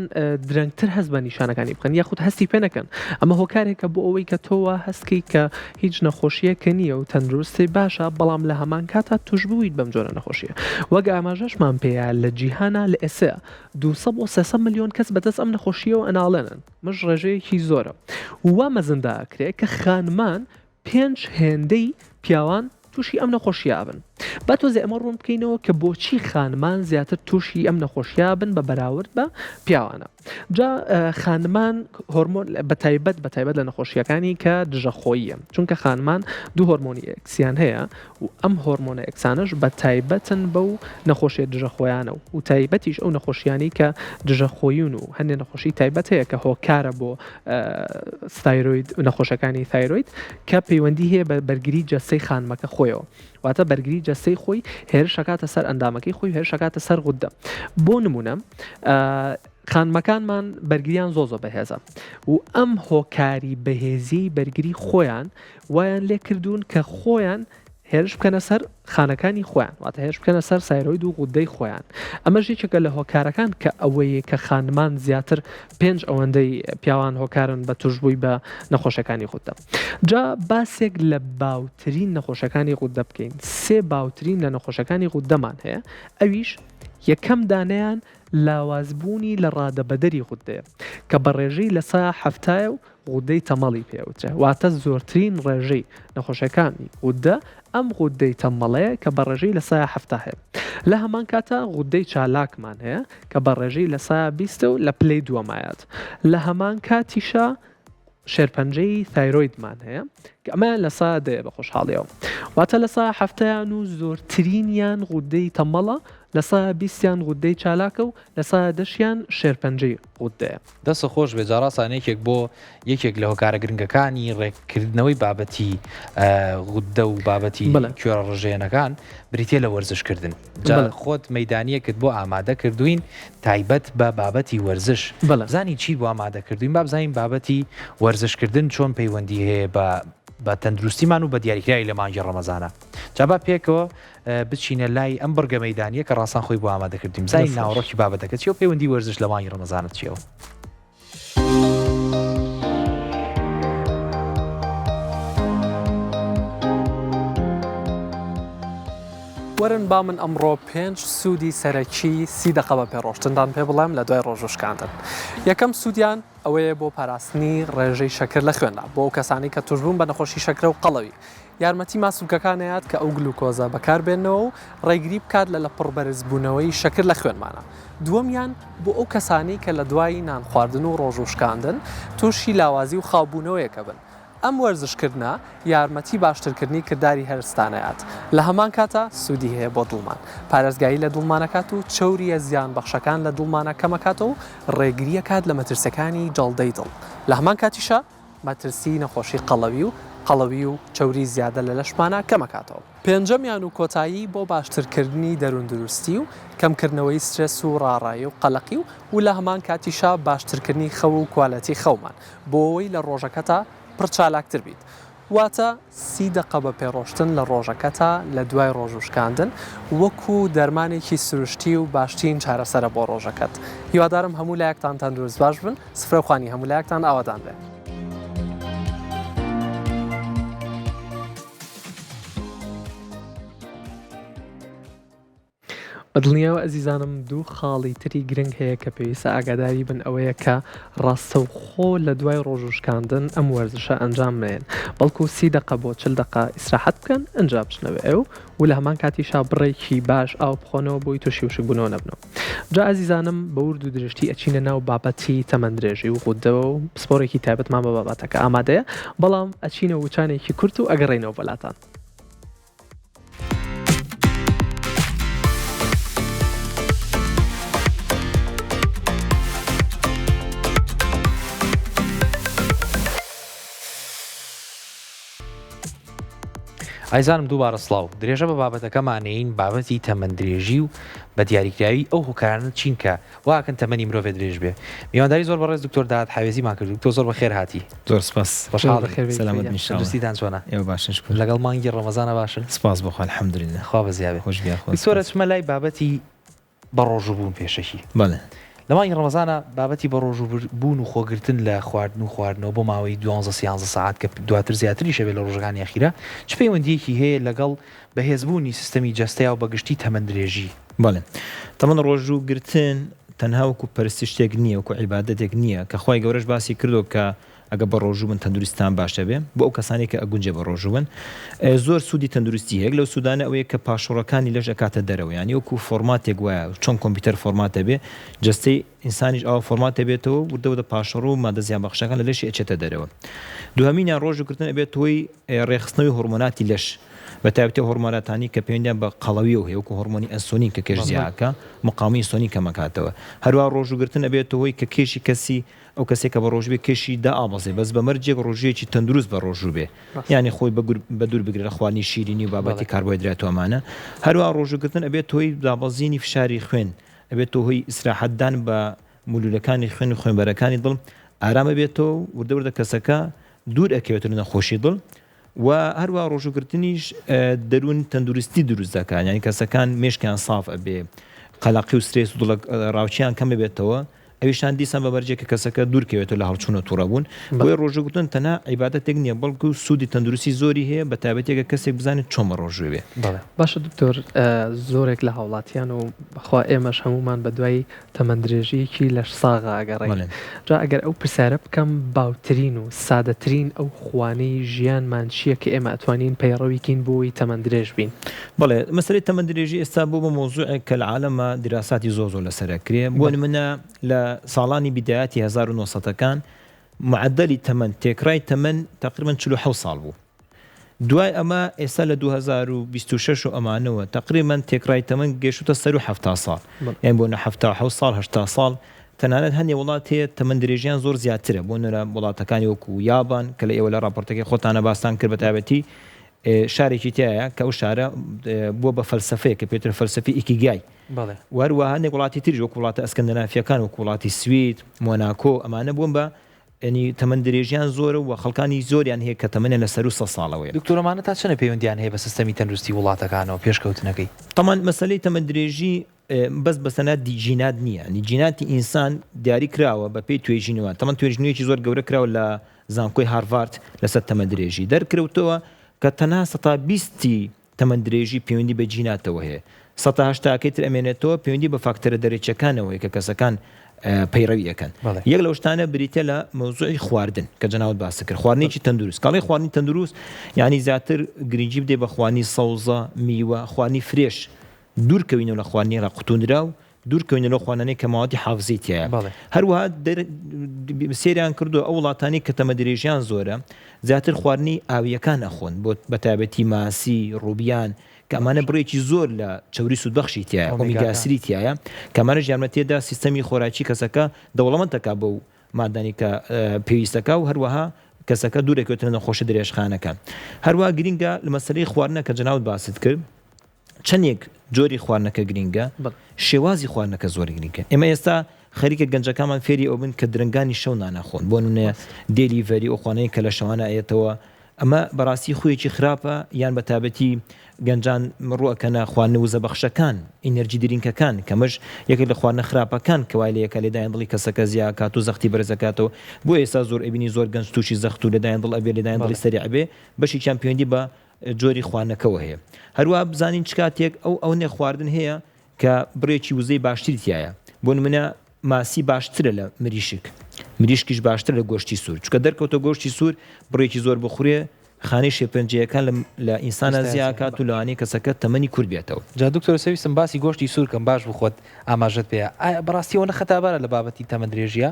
درەنگتر هەست بە نیشانەکانی بکەن یاخود هەستی پێ نەکەن ئەمە هۆکارێکە بۆ ئەوەی کە تۆوە هەستکەی کە هیچ نەخۆشیەکە نییە و تەندروستی باشە بەڵام لە هەمان کاتە توش بوویت بەم جۆرە نەخۆشیە وەک ئاماژەشمان پێەیە لە جیهانە لە ئێستا 200 بۆ 300 ملیۆن کەس بەدەست ئەم نەخۆشیەوە ئەناڵێنن مش ڕێژەیەکی زۆرە وا مەزندا ئەکرێت کە خانمان 5 هێندەی پیاوان تووشی ئەم نەخۆشییا بن با تۆزێ ئەمە ڕوون بکەینەوە کە بۆچی خانمان زیاتر تووشی ئەم نەخۆشییا بن بە بەراورد بە پیاوانە جا خانمان هۆرمۆن بەتایبەت لە نەخۆشیەکانی کە دژەخۆیە چونکە خانمان دوو هۆرمۆنی ئەکسیان هەیە و ئەم هۆرمۆنە ئەکسانش بە تایبەتن بەو نەخۆشیە دژەخۆیانە و تایبەتیش ئەو نەخۆشیانی کە دژەخۆیون و هەندێک نەخۆشی تایبەت هەیە کە هۆکارە بۆ تایرۆید نەخۆشەکانی تایرۆید کە پەیوەندی هەیە بە بەرگری جەستەی خانمەکە خۆیەوە واتە بەرگری جەستەی خۆی هێرشەکاتە سەر ئەندامەکەی خۆی هێرشەکاتە سەر غودە بۆ نمونە خانمەکانمان بەرگریان زۆ بەهێزە و ئەم هۆکاری بەهێزی بەرگری خۆیان وایان لێ کردوون کە خۆیان هێرش بکەنە سەر خانەکانی خۆیان واتە هێرش بکەنە سەر سایرۆید و غودەی خۆیان ئەمە ژێکێکە لە هۆکارەکان کە ئەوەیە کە خانمان زیاتر 5 ئەوەندەی پیاوان هۆکارن بە توشبووی بە نەخۆشەکانی غودە جا باسێک لە باوترین نەخۆشەکانی غودە بکەین 3 باوترین لە نەخۆشەکانی غودەمان هەیە ئەویش یەکەم دانیان لاوازبوونی لە ڕادەبەدەری غودەیە کە بە ڕێژەی لە 170 و غودەی تەمەڵی پێوترە واتە زۆرترین ڕێژەی نەخۆشەکانی غودە ئەم غودەی تەمەڵەیە کە بە ڕێژەی لە 170 هەیە لە هەمان کاتە غودەی چالاکمان هەیە کە بە ڕێژەی لە 120 و لە پلەی دووەمایەت لە هەمان کاتیشە شێرپەنجەی تایرۆیدمان هەیە کە ئەمە لە 100 بە خۆشحاڵیەوە واتە لە 170 و زۆرترینیان غودەی تەمەڵە لە 120یان غودەی چالاکە و لە 110یان شێرپەنجەی غودەیە دەستە خۆش بێ جاڕاستانەیەکێک بۆ یەکێک لە هۆکارە گرنگەکانی ڕێککردنەوەی بابەتی غودە و بابەتی کوێرە ڕژێنەکان بریتێ لە وەرزشکردن خۆت مەیدانیەکت بۆ ئامادە کردوین تایبەت بە بابەتی وەرزش بزانی چی بۆ ئامادە کردوین با بزانین بابەتی وەرزشکردن چۆن پەیوەندی هەیە بە تەندروستیمان و بە دیاریکراوی لە مانگی ڕەمەزانە جابا پێکەوە بچینە لای ئەم بەرگە مەیدانیە کە ڕاستان خۆی بۆ ئامادە کردیم زای ناوەڕۆکی بابەتەکە چی و پەیوەندی وەرزش لە مانگی ڕەمەزانت چیەوە وەرن با من ئەمڕۆ 5 سوودی سەرەکی 30 دقە بە پێڕۆشتندان پێ بڵێم لە دوای ڕۆژوشکاندن یەکەم سوودیان ئەوەیە بۆ پاراستنی ڕێژەی شەکر لە خوێندا بۆ ئەو کەسانی کە توشبوون بە نەخۆشی شەکرە و قەڵەوی یارمەتی ماسوولکەکانەیەات کە ئەو گلوکۆزە بەکاربێنەوە و ڕێگری بکات لە پڕبەرزبوونەوەی شەکر لە خوێنمانە دووەمیان بۆ ئەو کەسانی کە لە دوای نان خواردن و ڕۆژوشکاندن تووشی لاوازی و خاوبوونەوەیەکە بن ئەم وەرزشکردە یارمەتی باشترکردنی کردداری هەرستانەیات لە هەمان کاتە سوودی هەیە بۆ دڵمان پارێزگایی لە دڵمانەکات و چەوریە زیان بەخشەکان لە دڵمانە کەمەکاتەوە و ڕێگریە کات لە مەترسەکانی جەڵدەی دڵ لە هەمان کاتیشە مەترسی نەخۆشی قەڵەوی و چەوری زیادە لە لەشمانە کەمەکاتەوە پێنجەمیان و کۆتایی بۆ باشترکردنی دەروندروستی و کەمکردنەوەی سترس و ڕاڕایی و قەلەقی و لە هەمان کاتیشە باشترکردنی خەو و کوالەتی خەومان بۆ ئەوەی لە ڕۆژەکەتە پڕ چالاکتر بیت واتە 30 دقە بە پێڕۆشتن لە ڕۆژەکەتە لە دوای ڕۆژوشکاندن وەکو دەرمانێکی سروشتی و باشترین چارەسەرە بۆ ڕۆژەکەت هیوادارم هەموو لایەکتان تەندروست باش بن سفرەخوانی هەموو لایەکتان ئاوادان بێت. بەدڵنیاوە ئەزیزانم دوو خاڵی تری گرنگ هەیە کە پێویستە ئاگاداری بن ئەوەیە کە ڕاستەوخۆ لە دوای ڕۆژوشکاندن ئەم وەرزشە ئەنجام نێن بەڵکو 30 دقە بۆ 40 دقە ئیسراحەت بکەن ئەنجام بچنەوە ئێو و لە هەمان کاتیشا بڕێکی باش ئاو بخۆنەوە بۆی تووشی وشک بوونەوە نەبنەوە جا ئەزیزانم بە ورد و درشتی ئەچینە ناو بابەتی تەمەندرێژی و غودەوە و سپۆرێکی تایبەتمان بە بابەتەکە ئامادەیە بەڵام ئەچینە وچانێکی کورت و ئەگەڕێنەوە بەلاتان. ئایزانم دووبارە سڵاو درێژە بە بابەتەکەمانەین بابەتی تەمەندرێژی و بە دیاریکراوی ئەو هۆکارانە چینکە واکەن تەمەنی مرۆڤێ درێژ بێ میوانداری زۆر بەڕێز دکتۆر داهات حاوێزیمان کرد تۆ زۆر بەخێر هاتی زۆر سپاس سەلامەتیدان چۆنە ئێوە باشن لەگەڵ مانگی ڕەمەزانە باشن سپاس بۆ الحەمدولله خوا بەزیابێ دکتۆرە چمە لای بابەتی بەڕۆژوبوون پێشەکی بەڵێ لە مانگی ڕەمەزانە بابەتی بەڕۆژوبوون و خۆگرتن لە خواردن و خواردنەوە بۆ ماوەی 12 ساعت کە دواتر زیاتری شەبێت لە ڕۆژەکانی ئەخیرە چ پەیوەندیەکی هەیە لەگەڵ بەهێزبوونی سیستەمی جەستەیا و بەگشتی تەمەندرێژی؟ بەڵێ تەمەن ڕۆژوگرتن تەنها وەکو پەرستی شتێک نییە وەکو عیبادەتێک نییە کە خی گەورەش باسی کردو کە ئەگە بە ڕۆژوبن تەندروستان باشە بێ بۆ ئەو کەسانی کە ئەگونجێ بە ڕۆژوبن زۆر سوودی تەندروستی هەیە لەو سوودانە ئەوەیە کە پاشۆڕەکانی لەژ ئەکاتە دەرەوە ینی وەکو فۆرماتێک وایە چۆن کۆمپیوتەر فۆرماتە بێ جەستەی ئینسانیش ئەوە فۆرماتە بێتەوە وردەوە پاشۆڕ و مادە زیان بەخشەکان لە لەشی ئەچێتە دەرەوە دوهەمینیان ڕۆژوگرتن ئەبێت هۆی ڕێخستنەوەی هۆرمۆناتی لەش بە تایبەتی هۆرمۆناتانی کە پەیوەندیان بە قەڵەوی و هەیە وەکو هۆرمۆنی ئەنسۆلین کە کێشزیاکە مقامی ئینسۆلین کەمەکاتەوە هەروە ڕۆژوگرتن ئەبێت هۆی کە کێشی کەسی ئەو کەسێک کە بە ڕۆژبێ کێشی دائابەزێ بەس بە مەرجێک ڕۆژەیەکی تەندروست بە ڕۆژوو بێ یعنی خۆی بە دوور بگرێت لە خواردنی شیرینی و بابەتی کاربۆهیدرات ئەمانە هەروە ڕۆژوگرتن ئەبێت هۆی دابەزینی فشاری خوێن ئەبێت هۆی ئیسراحەتدان بە مولولەکانی خوێن و خوێنبەرەکانی دڵ ئارامە بێتەوە وردە کەسەکە دوور ئەکەوێتە نەخۆشی دڵ و هەروە ڕۆژوگرتنیش دەروون تەندروستی دروست دەکات ینی کەسەکان مێشکیان ساف ئەبێ قەلەقی و سترێس و دڵ ڕاوچیان کەم بێتەوە ئەویشان دیسان بەبەرجێکە کەسەکە دوورکەوێتەوە لە هەڵچوونە تووڕەبوون بۆی ڕۆژوگرتن تەنها عیبادەتێک نییە بەڵکو و سوودی تەندروستی زۆری هەیە بە تایبەتێکە کەسێک بزانێت چۆمە ڕۆژوێ باشە دکتۆر زۆرێک لە هاوڵاتیان و بەخوا ئێمەش هەمومان بە دوای تەمەندرێژیەکی لەش ساغا ئەگەڕێن جا ئەگەر ئەو پرسیارە بکەم باوترین و سادەترین ئەو خوانەی ژیانمان چییە کە ئێمە ئەتوانین پەیڕەویکین بۆی تەمەندرێژ بین؟ بەڵێ مەسەلەی تەمەندرێژی ئێستا بۆ بە مۆزوعێک کە لە عالەمە دراساتی زۆر لەسەرەکرێ بۆ نمونە لە ساڵانی بیدایەتی 1970ەکان معدەلی تەمەن تێکرای تەمەن تقریبا 47 ساڵ بوو دوای ئەمە ئێستا لە 2026 و ئەمانەوە تقریبا تێکرای تەمەن گەیشتە 170 ساڵ یان بۆ 77 ساڵ 80 ساڵ تەنانەت هەندێک وڵات هەیە تەمەندرێژیان زۆر زیاترە بۆ نەرە وڵاتەکانی وەکو یابان کە لە ئێوە لە راپۆرتەکەی خۆتانە باستان کرد بە تایبەتی شارێکی تایە کە ئەو شارە بووە بە فەلسەفەیە کە پێتر فەلسەفی ئیکیگای وەروە هەندێک وڵاتی تریژ وەکو وڵاتە ئەسکەندەنافیەکان وەکو وڵاتی سوید مۆناکۆ ئەمانە بوون بە ینی تەمەندرێژیان زۆرە و خەڵکانی زۆریان هەیە کە تەمەنە لە 100 ساڵەوەی دکتۆرەمانە تا چەنە پەیوەندیان هەیە بە سیستەمی تەندروستی وڵاتەکانەوە پێشکەوتنەکەی تەمان مەسەلەی تەمەندرێژی بەس بەسەنات دیجینات نییە جیناتی ئینسان دیاری کراوە بە پێی توێژینەوە تەمان توێژنوویەکی زۆر گەورە کراوە لە زانکۆی هاروارد لەسەر تەمەندرێژی دەرکرەوتەوە کە تەنها 120 تەمەندرێژی پەیوەندی بە جیناتەوە هەیە 180 تر ئەمێنێتەوە پەیوەندی بە فاکتەرە دەرەچەکانەوەی کە کەسەکان پەیڕەویەکەن یەک لە شتانە بریتە لە مەوزوعی خواردن کە جەناوت باس کرد خواردنێکی تەندروست کاڵی خواردنی تەندروست یعنی زیاتر گرنگی بدێ بە خواردنی سەوزە میوە خواردنی فرێش دوورکەوینەوە لە خواردنی ڕاقوتوندرا و دوورکەوێنە لەو خوانانەی کە ماوەتی حافزیتیایە بەڵێ. هەروەها سێریان کردو ئەو وڵاتانی کە تەمە درێژیان زۆرە زیاتر خواردنی ئاویەکان ئەخۆن بۆ بەتابەتی ماسی ڕوبیان کە ئەمانە بڕێکی زۆر لە چوری سوودبەخشی تایە ئۆمیگا-3 تایە کەمانە یارمەتیەدا سیستەمی خۆراکی کەسەکە دەوڵەمەندەکە بەو مادانی کە پێویستەکە و هەروەها کەسەکە دوورێکوێتە نەخۆشە درێژخانەکە هەروە گرینگە لە مەسەلەی خواردنە کە جەناوت باست کرد چەندێک جۆری خواردنەکە گرینگە شێوازی خواردنەکە زۆر گرینگە ئێمە ئێستا خەریکە گەنجەکانمان فێری ئەو بن کە درنگانی شەو نانەخۆن بۆ نمونە دێلیڤەری ئەو خوانەی کە لە شەوانە ئەیەتەوە ئەمە بەڕاستی خۆیەکی خراپە یان بە تابەتی گەنجان ڕوەکەنە خواردنە وزەبەخشەکان ئینەرجی درینکەکان کەمەش یەکێک لە خواردنە خراپەکان کە وای لە یەکە لێدایان دڵی کەسەکە زیاکات و زەختی بەرزەکاتەوە بۆ ئێستا زۆر ئەبینی زۆر گەنج تووشی زەخت و لەدایان دڵ ئەبێ لەدایان دڵی سەریع بێ بەشێکیان پەیوەندی بە جۆری خواردنەکەەوە هەیە هەروە بزانین چ کاتێک ئەو نێ خواردن هەیە کە بڕێکی وزەی باشتری تایە بۆ نمونە ماسی باشترە لە مریشکیش باشتر لە گۆشتی سوور چکە دەرکەوتە گۆشتی سوور بڕێکی زۆر بخورێ خانەی شێرپەنجەیەکان لە ئینسانە زیاکات و لەوانەیە کەسەکە تەمەنی کورد بێتەوە جا دکتۆر سەویستم باسی گۆشتی سوورکەم باش بخۆت ئاماژەت پێە ئایا بەڕاستیەوە خەتابارە لە بابەتی تەمە درێژیە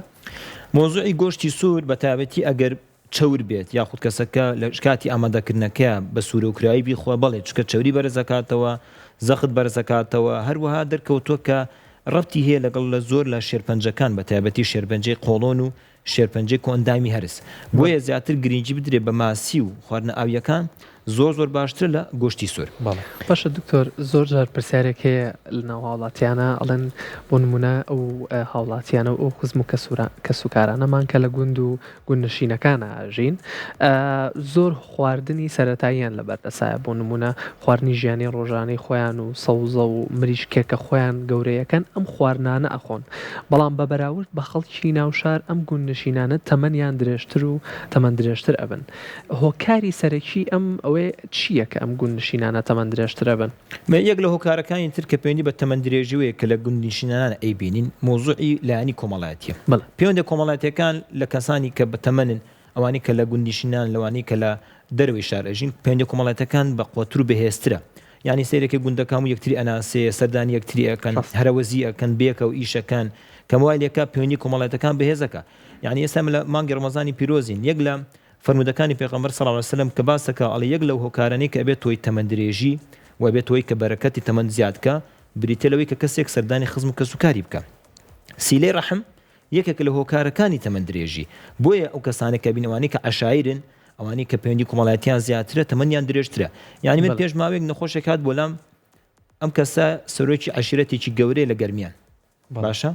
مۆزوعی گۆشتی سوور بە تابەتی ئەگەر چەور بێت یاخود کەسەکە لە کاتی ئامادەکردنەکە بە سوورەوکرایی بیخۆ بەڵێ چکە چەوری بەرزەکاتەوە زەخت بەرزەکاتەوە هەروەها دەرکەوتووە کە ڕەبتی هەیە لەگەڵ لە زۆر لە شێرپەنجەکان بە تایبەتی شێرپەنجەی قۆڵۆن و شێرپەنجەی کۆندامی هەرس بۆیە زیاتر گرنگی بدرێت بە ماسی و خواردنە ئاویەکان زۆر باشتر لە گۆشتی سوور باشە دکتۆر زۆر جار پرسیارێک هەیە لە ناو هاوڵاتیانە ئەڵێن بۆ نمونە ئەو هاوڵاتیانە و ئەو خزم و کەسوکارانەمان کە لە گوند و گوندنشینەکانە ئاژین زۆر خواردنی سەرەتاییان لەبەردەسایە بۆ نمونە خواردنی ژیانی ڕۆژانەی خۆیان و سەوزە و مریشکێکە خۆیان گەورەیەکەن ئەم خواردنانە ئەخۆن بەڵام بە بەراورد بە خەڵکی ناوشار ئەم گوندنشینانە تەمەنیان درێژتر و تەمەن درێژتر ئەبن هۆکاری سەرەکی ئەم چییە کە ئەم گوندنشینانە تەمەن درێژترە بن یەک لە هۆکارەکانی تر کە پەیوەندی بە تەمەن درێژیوەیە کە لە گوندنشینانە ئەیبینین مۆزوعی لایەنی کۆمەڵایەتیە پەیوەندی کۆمەڵایەتیەکان لە کەسانی کە بە تەمەنن ئەوانی کە لە گوندنشینان لەوانی کە لە دەروی شار ئەژین پەیوەندی کۆمەڵایەتەکان بە قوتر و بەهێزترە یعنی سەیرێکی گوندەکان و یەکتری ئەناسێ سەردانی یەکتری ئەکەن هەرەوەزی ئەکەن بێکە و ئیشەکان کەموایلەکە پەیوەندی کۆمەڵایەتەکان بەهێزەکە یعنی ئێستا لە مانگی ڕەمەزانی پیرۆزین یەک لە فرمودەکانی پێغەمبەر صلی الله علیه و سلم کە باسەکە ئەڵێ یەک لەو هۆکارانەی کە ئەبێت تۆی تەمەن درێژی و ئەبێت تۆی کە بەرەکەتی تەمەن زیادکە بریتە لەوەی کە کەسێک سەردانی خزم و کەسوکاری بکە سیلەی ڕەحم یەکێک لە هۆکارەکانی تەمەن درێژی بۆیە ئەو کەسانێک کە بینەوانی کە عەشایرن ئەوانی کە پەیوەندی کۆمەڵایەتیان زیاترە تەمەنیان درێژترە یعنی من پێش ماوەیەک نەخۆشێک هات بۆ لام ئەم کەسە سەرۆکی عەشیرەتێکی گەورەی لە گەرمیان باشە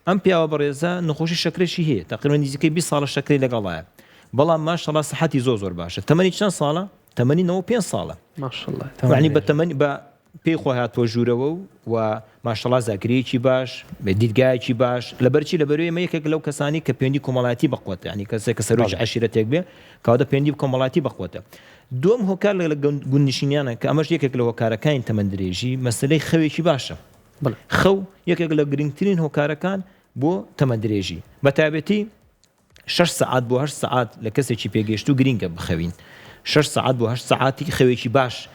ئەم پیاوە بەڕێزە نەخۆشی شەکرەشی هەیە تقریبا نزیکەی 20 ساڵە شەکرەی لەگەڵایە بەڵام ماشەڵڵا سەحەتی زۆر باشە تەمەنی چەند ساڵە تەمەنی 95 ساڵە ماشەڵڵا یعنی بە تەمەنی بە پێی خۆ هاتووە ژوورەوە و ماشەڵڵا زاکرەیەکی باش بە دیدگایەکی باش لەبەرچی لەبەرەوەی ئێمە یەکێک لەو کەسانی کە پەیوەندی کۆمەڵایەتی بەخۆتە یعنی کەسێک کە سەرۆکی عەشیرەتێک بێ کەواتە پەیوەندی کۆمەڵایەتی بەخۆتە دووەم هۆکار لە گوندنشینیانە کە ئەمەش یەکێک لە هۆکارەکانی تەمەن درێژی مەسەلەی خەوێکی باشە خەو یەکێک لە گرنگترین هۆکارەکان بۆ تەمەن درێژی بە تایبەتی 6 ساعات بۆ 8 ساعات لە کەسێکی پێگەشت و گرینگە بخەوین 6 ساعات بۆ 8 ساعاتی خەوێکی باش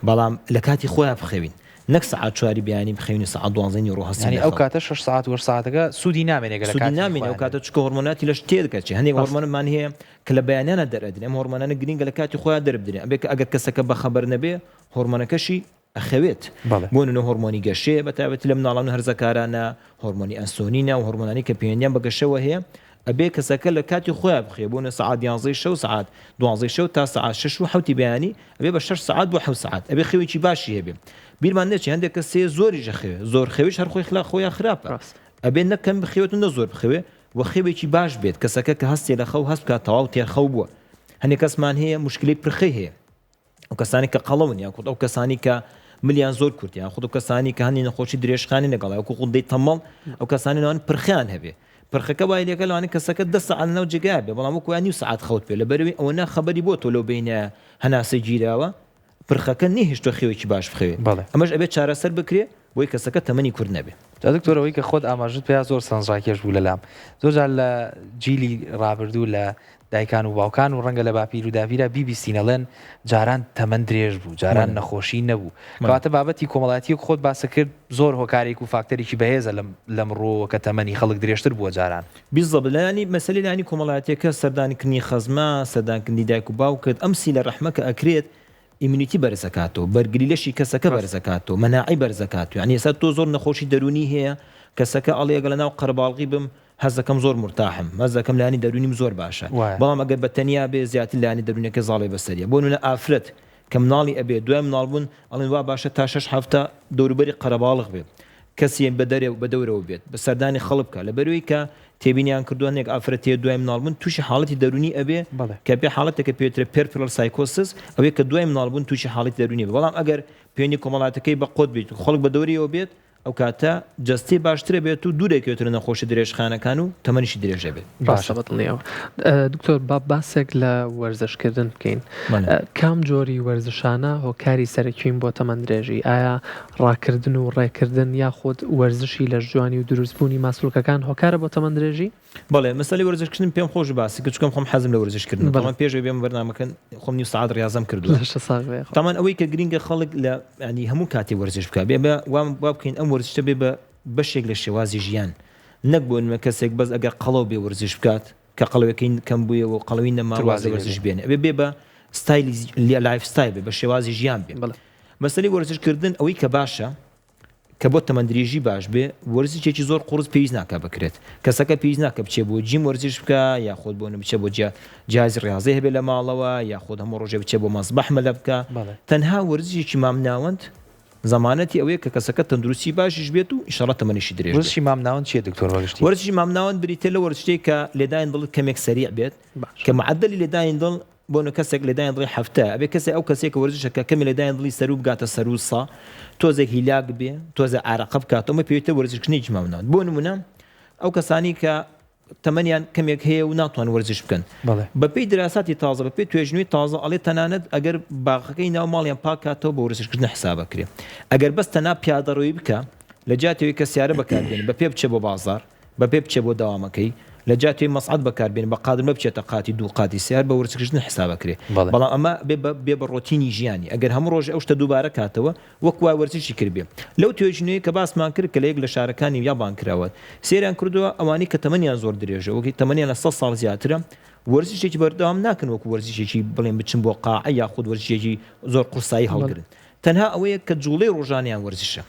بەڵام لە کاتی خۆیان بخەوین نەک ساعات چواری بیانی بخەوین ساعات 12 ڕۆ هەستی ئەو کاتە 6 ساعات و ساعتەکە سوودی نامێنێگە لە کاتی نامێنێ ئەو کاتە چکە هۆرمۆناتی لەش تێدەکەچێ هەندێک هۆرمۆنمان هەیە کە لە بەیانیانە دەرەدرێن ئەم هۆرمۆنانە گرینگە لە کاتی خۆیان دەربدرێن ئەبێ کە ئەگەر کەسەکە بەخەبەر نەبێ هۆرمۆنەکەشی ئەخەوێت بۆ نوێ هۆرمۆنی گەشێ بە تایبەتی لە مناڵان و هەرزەکارانە هۆرمۆنی ئەنسۆنینە و هۆرمۆنانی کە پەیوەندیان بە گەشەوە هەیە ئەبێ کەسەکە لە کاتی خۆیان بخێ بۆ سعات 11 شەو سعات 12 شەو تا سعات 6 و 7 بەیانی ئەبێ بە 6 سعات بۆ 7 سعات ئەبێ خەوێکی باشی هەبێ بیرمان نەچێ هەندێک کەسێ زۆری ژەخەوێ زۆر خەویش هەر خۆیان خراپە ئەبێ نەکەم بخەوێت و نەزۆر بخەوێ و خەوێکی باش بێت کەسەکە کە هەستێ لە خەو هەست بکات تەواو تێرخەو بووە هەندێک کەسمان هەیە مشکلەی پرخەی هەیە ئەو کەسانی کە قەڵەون یان ئەو کەسانی کە ملیان زۆر کورتیان خودو کەسانی کە هەندی نەخۆشی درێژخانی لەگەڵای وەکو خودەی تەمەڵ ئەو کەسانی ناوان پرخیان هەبێ پرخەکە وای لێکە لەوانی کەسەکە 10 ساعات ناو جێگای بێ بەڵام وەکو نیو ساعات خەوت پێ لەبەرەوەی ئەوە خەبەری بۆ تۆ لەو بینە هەناسە گیراوە پرخەکە نەهێشتووە خێوێکی باش بخەوێ ئەمەش ئەبێت چارەسەر بکرێ بۆی کەسەکە تەمەنی کورد نەبێ دکتۆرەوەی کە خۆت ئاماژت پێیا زۆر سەنجڕاکێش بوو لەلام زۆرجار لە جیلی ڕابردوو لە دایکان و باوکان و ڕەنگە لە باپیر و داڤیرە بیبیستینەڵێن جاران تەمەند درێژ بوو جاران نەخۆشی نەبوو کەواتە بابەتی کۆمەڵایەتی خۆت باسە کرد زۆر هۆکارێک و فاکتەرێکی بەهێزە لەم ڕۆ کە تەمەنی خەڵک درێژتر بووە جاران بیزەب لانی مەسەلی لانی کۆمەڵایەتەکە سەردانکردنی خەزمە سەردانکردنی دایک و باوکت ئەمسی لە ڕەحمەکە ئەکرێت ئیمونیتی بەرزەکاتەوە بەرگری لەشی کەسەکە بەرزەکاتەوە مەناعی بەرزەکاتوە یعنی ئێستا تۆ زۆر نەخۆشی دەرونی هەیە کەسەکە ئەڵێگە لە ناو قەرەباڵغی بم هەزەکەم زۆر مرتاحم هەزەکەم لانی دەرونیم زۆر باشە بەڵام ئەگەر بەتەنیا بێ زیاتر لانی دەرونەکە زاڵی بەسەریە بۆ نمونە ئافرەت کە مناڵی ئەبێ دوای مناڵبوون ئەڵێن وا باشە تا 6 هەفتە دەوروبەری قەرەباڵغ بێت کەسی بە دەورەوە بێت بە سەردانی خەڵک بکە لەبەرەوەی کە تێبینیان کردوانێک ئافرەتێ دوای مناڵبوون تووشی حاڵەتی دەرونی ئەبێ کە پێ حاڵەتێکە پێوترێت پێرفلەر سایکۆسس ئەوەیە کە دوای مناڵبوون تووشی حاڵەتی دەرونی بەڵام ئەگەر پێوەنی کۆمەڵاتەکەی بە قۆت بێت خەڵک بە دەوریەوە بێت ئەو کاتە جستی باشترە بێت و دوورێکێتر نەخۆشی درێژخانەکان و تەمەنیشی درێژە بێت باشە بەدڵنیەوە دکتۆر باسێک لە وەرزشکردن بکەین کام جۆری وەرزشانە هۆکاری سەرەکیین بۆ تەمەند درێژی ئایا ڕاکردن و ڕێکردن یاخود وەرزشی لە جوانی و دروستبوونی ماسوولکەکان هۆکارە بۆ تەمەند درێژی بەڵێ مەسەلی وەرزشکردن پێم خۆش باسی کە چکەم خۆم حەزم لە وەرزشکردن بەڵام پێش بێم بەرنامەکەن خۆم نیو سەعات ڕاضم کردووە تامان ئەوەی کە گرینگە خەڵک لە ینی هەموو کاتی وەرزش بکە بێ وام بکەین ئەم وەرزشتە بێ بە بەشێک لە شێوازی ژیان نەک بۆ نمە کەسێک بەس ئەگەر قەڵەو بێ وەرزش بکات کە قەڵەوەکەی کەم بوویەوە قەڵەوی نەماوازە وەرزش بێنێ بێ بە ستایلی لایف ستایل بێ بە شێوازی ژیان بێ مەسەلی وەرزشکردن ئەوەی کە باشە کە بۆ تەمەندریژی باش بێ وەرزشێکی زۆر قورس پێویست ناکە بکرێت کەسەکە پێویست ناکە بچێ بۆ جیم وەرزش بکە یاخۆت بۆ بچێ بۆ جیازی ڕاضی هەبێ لە ماڵەوە یاخۆت هەموو ڕۆژێ بچێ بۆ مەسبەح مەلە بکە تەنها وەرزشێکی مامناوەند زمانەتی ئەوەیە کە کەسەکە تەندروستی باشیش بێت و ئیشەڵەت تەمەنیشی درێژ وەرزشی مامناوەند چیە دکتۆر وەرزشی وەرزشی مامناوەند بریتە لە وەرزشتێک کە لێدایان دڵ کەمێک سەریع بێت کە معدەلی لێدایان دڵ بۆ کەسێک لێدایان دڵی هەفتە ئەبێ کەسێک ئەو کەسێک وەرزشەکە کەمی لێدایان دڵی سەر و بگاتە سەر و سا تۆزێک هیلاک بێ تۆزە عارەقە بکاتەوە پێویستە وەرزشکردنی مامناوەند بۆ نمونە ئەو کەسانی کە تەمەنیان کەمێک هەیە و ناتوان وەرزش بکەن بەپێی دراساتی تازە بەپێی توێژنووی تازە ئەڵێ تەنانەت ئەگەر باغەکەی ناو ماڵیان پاکاتەوە بە وەرزشکردن حسابەکرێ ئەگەر بەس تەنا پیادەڕۆیی بکە لە جاتەوەی کە سیارە بەکاربێن بەپێ بچێ بۆ بازار بەپێ بچێ بۆ داوامەکەی لە جاتێ مەسعەد بەکاربێن بە قادر بچێتە قاتی دوو قاتی سیار بە وەرزشکردن حسابەکرێ بەڵام ئەمە بێ بە ڕۆتینی ژیانی ئەگەر هەموو ڕۆژ ئەو شتە دووبارە کاتەوە وەک وای وەرزشی کردبێ لەو توێژنووی کە باسمان کرد کە لە یەک لە شارەکانی یابان کراوە سێریان کردووە ئەوانی کە تەمەنیان زۆر درێژە وەکی تەمەنیان لە 100 ساڵ زیاترە وەرزشێکی بەردەوام ناکەن وەکو وەرزشێکی بڵێن بچن بۆ قاعە یاخود وەرزشێکی زۆر قورسایی هەڵگرن تەنها ئەوەیە کە جوڵەی ڕۆژانیان وەرزشە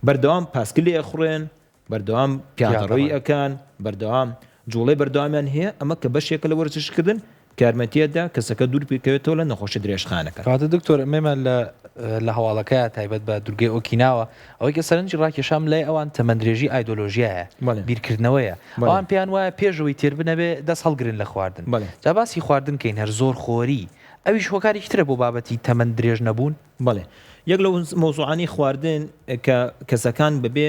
بەردەوام پاسکلی ئەخورێن بەردەوام پیادەڕۆیی ئەکان بەردەوام جوڵەی بەردەوامیان هەیە ئەمە کە بەشێکە لە وەرزشکردن کارمەتیەدا کەسەکە دوور پێکەوێتەوە لە نەخۆشی درێژخانەکە کاتە دکتۆر ئێمە لە هەواڵەکە تایبەت بە دوورگەی ئۆکیناوە ئەوەی کە سەرنجی ڕاکێشام لای ئەوان تەمەندرێژی ئایدۆلۆژیایە بیرکردنەوەیە ئەوان پێیان وایە پێشەوەی تێر بنەبێ دەست هەڵگرن لە خواردن جا باسی خواردن کەین هەر زۆر خۆری ئەویش هۆکاری ترە بۆ بابەتی تەمەند درێژ نەبوون بەڵێ یەک لەو مۆزوعانی خواردن کە کەسەکان بەبێ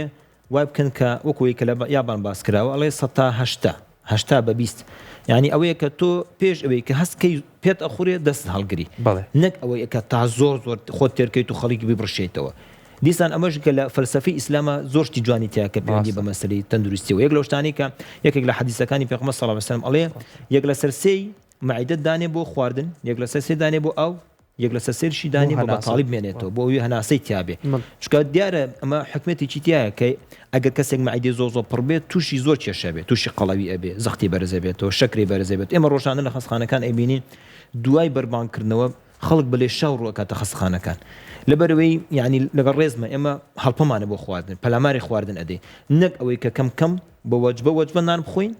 وای بکەن کە وەکوی کە لە یابان باس کراوە ئەڵێ 180 بە 20 یعنی ئەوەیە کە تۆ پێش ئەوەی کە هەستکەی پێت ئەخورێ دەست هەڵگری نەک ئەوەیە کە تا زۆر خۆت تێرکەیت و خەڵکی ببڕشێتەوە دیسان ئەمەش کە لە فەلسەفەی ئیسلامە زۆرشتی جوانی تیا کە پەیوەندی بە مەسەلەی تەندروستیەوە یەک لەو شتانی کە یەکێک لە حەدیثەکانی پێغەمبەر صلی الله علیه و سلم ئەڵێ یەک لە سەرسەی معیدەت دانێ بۆ خواردن یەک لە سەرسەی دانێ بۆ ئەو یەک لە سەرسەرشی دانی بە بەتاڵی بمێنێتەوە بۆ ئەوی هەناسەی تیابێ چکە دیارە ئەمە حکمەتێکی تایە کە ئەگەر کەسێک معیدەی زۆر پڕ بێت تووشی زۆر کێشە بێت تووشی قەڵەوی ئەبێ زەختی بەرزە بێتەوە شەکری بەرزە بێت ئێمە ڕۆژانە لە خەستخانەکان ئەبینین دوای بەربانکردنەوە خەڵک بەلێ شاو ڕوەکاتە خەستخانەکان لەبەرەوەی یعنی لەگەڵ ڕێزمە ئێمە هەڵپەمانە بۆ خواردن پەلاماری خواردن ئەدەی نەک ئەوەی کە کەم بە وەجبە نان بخۆین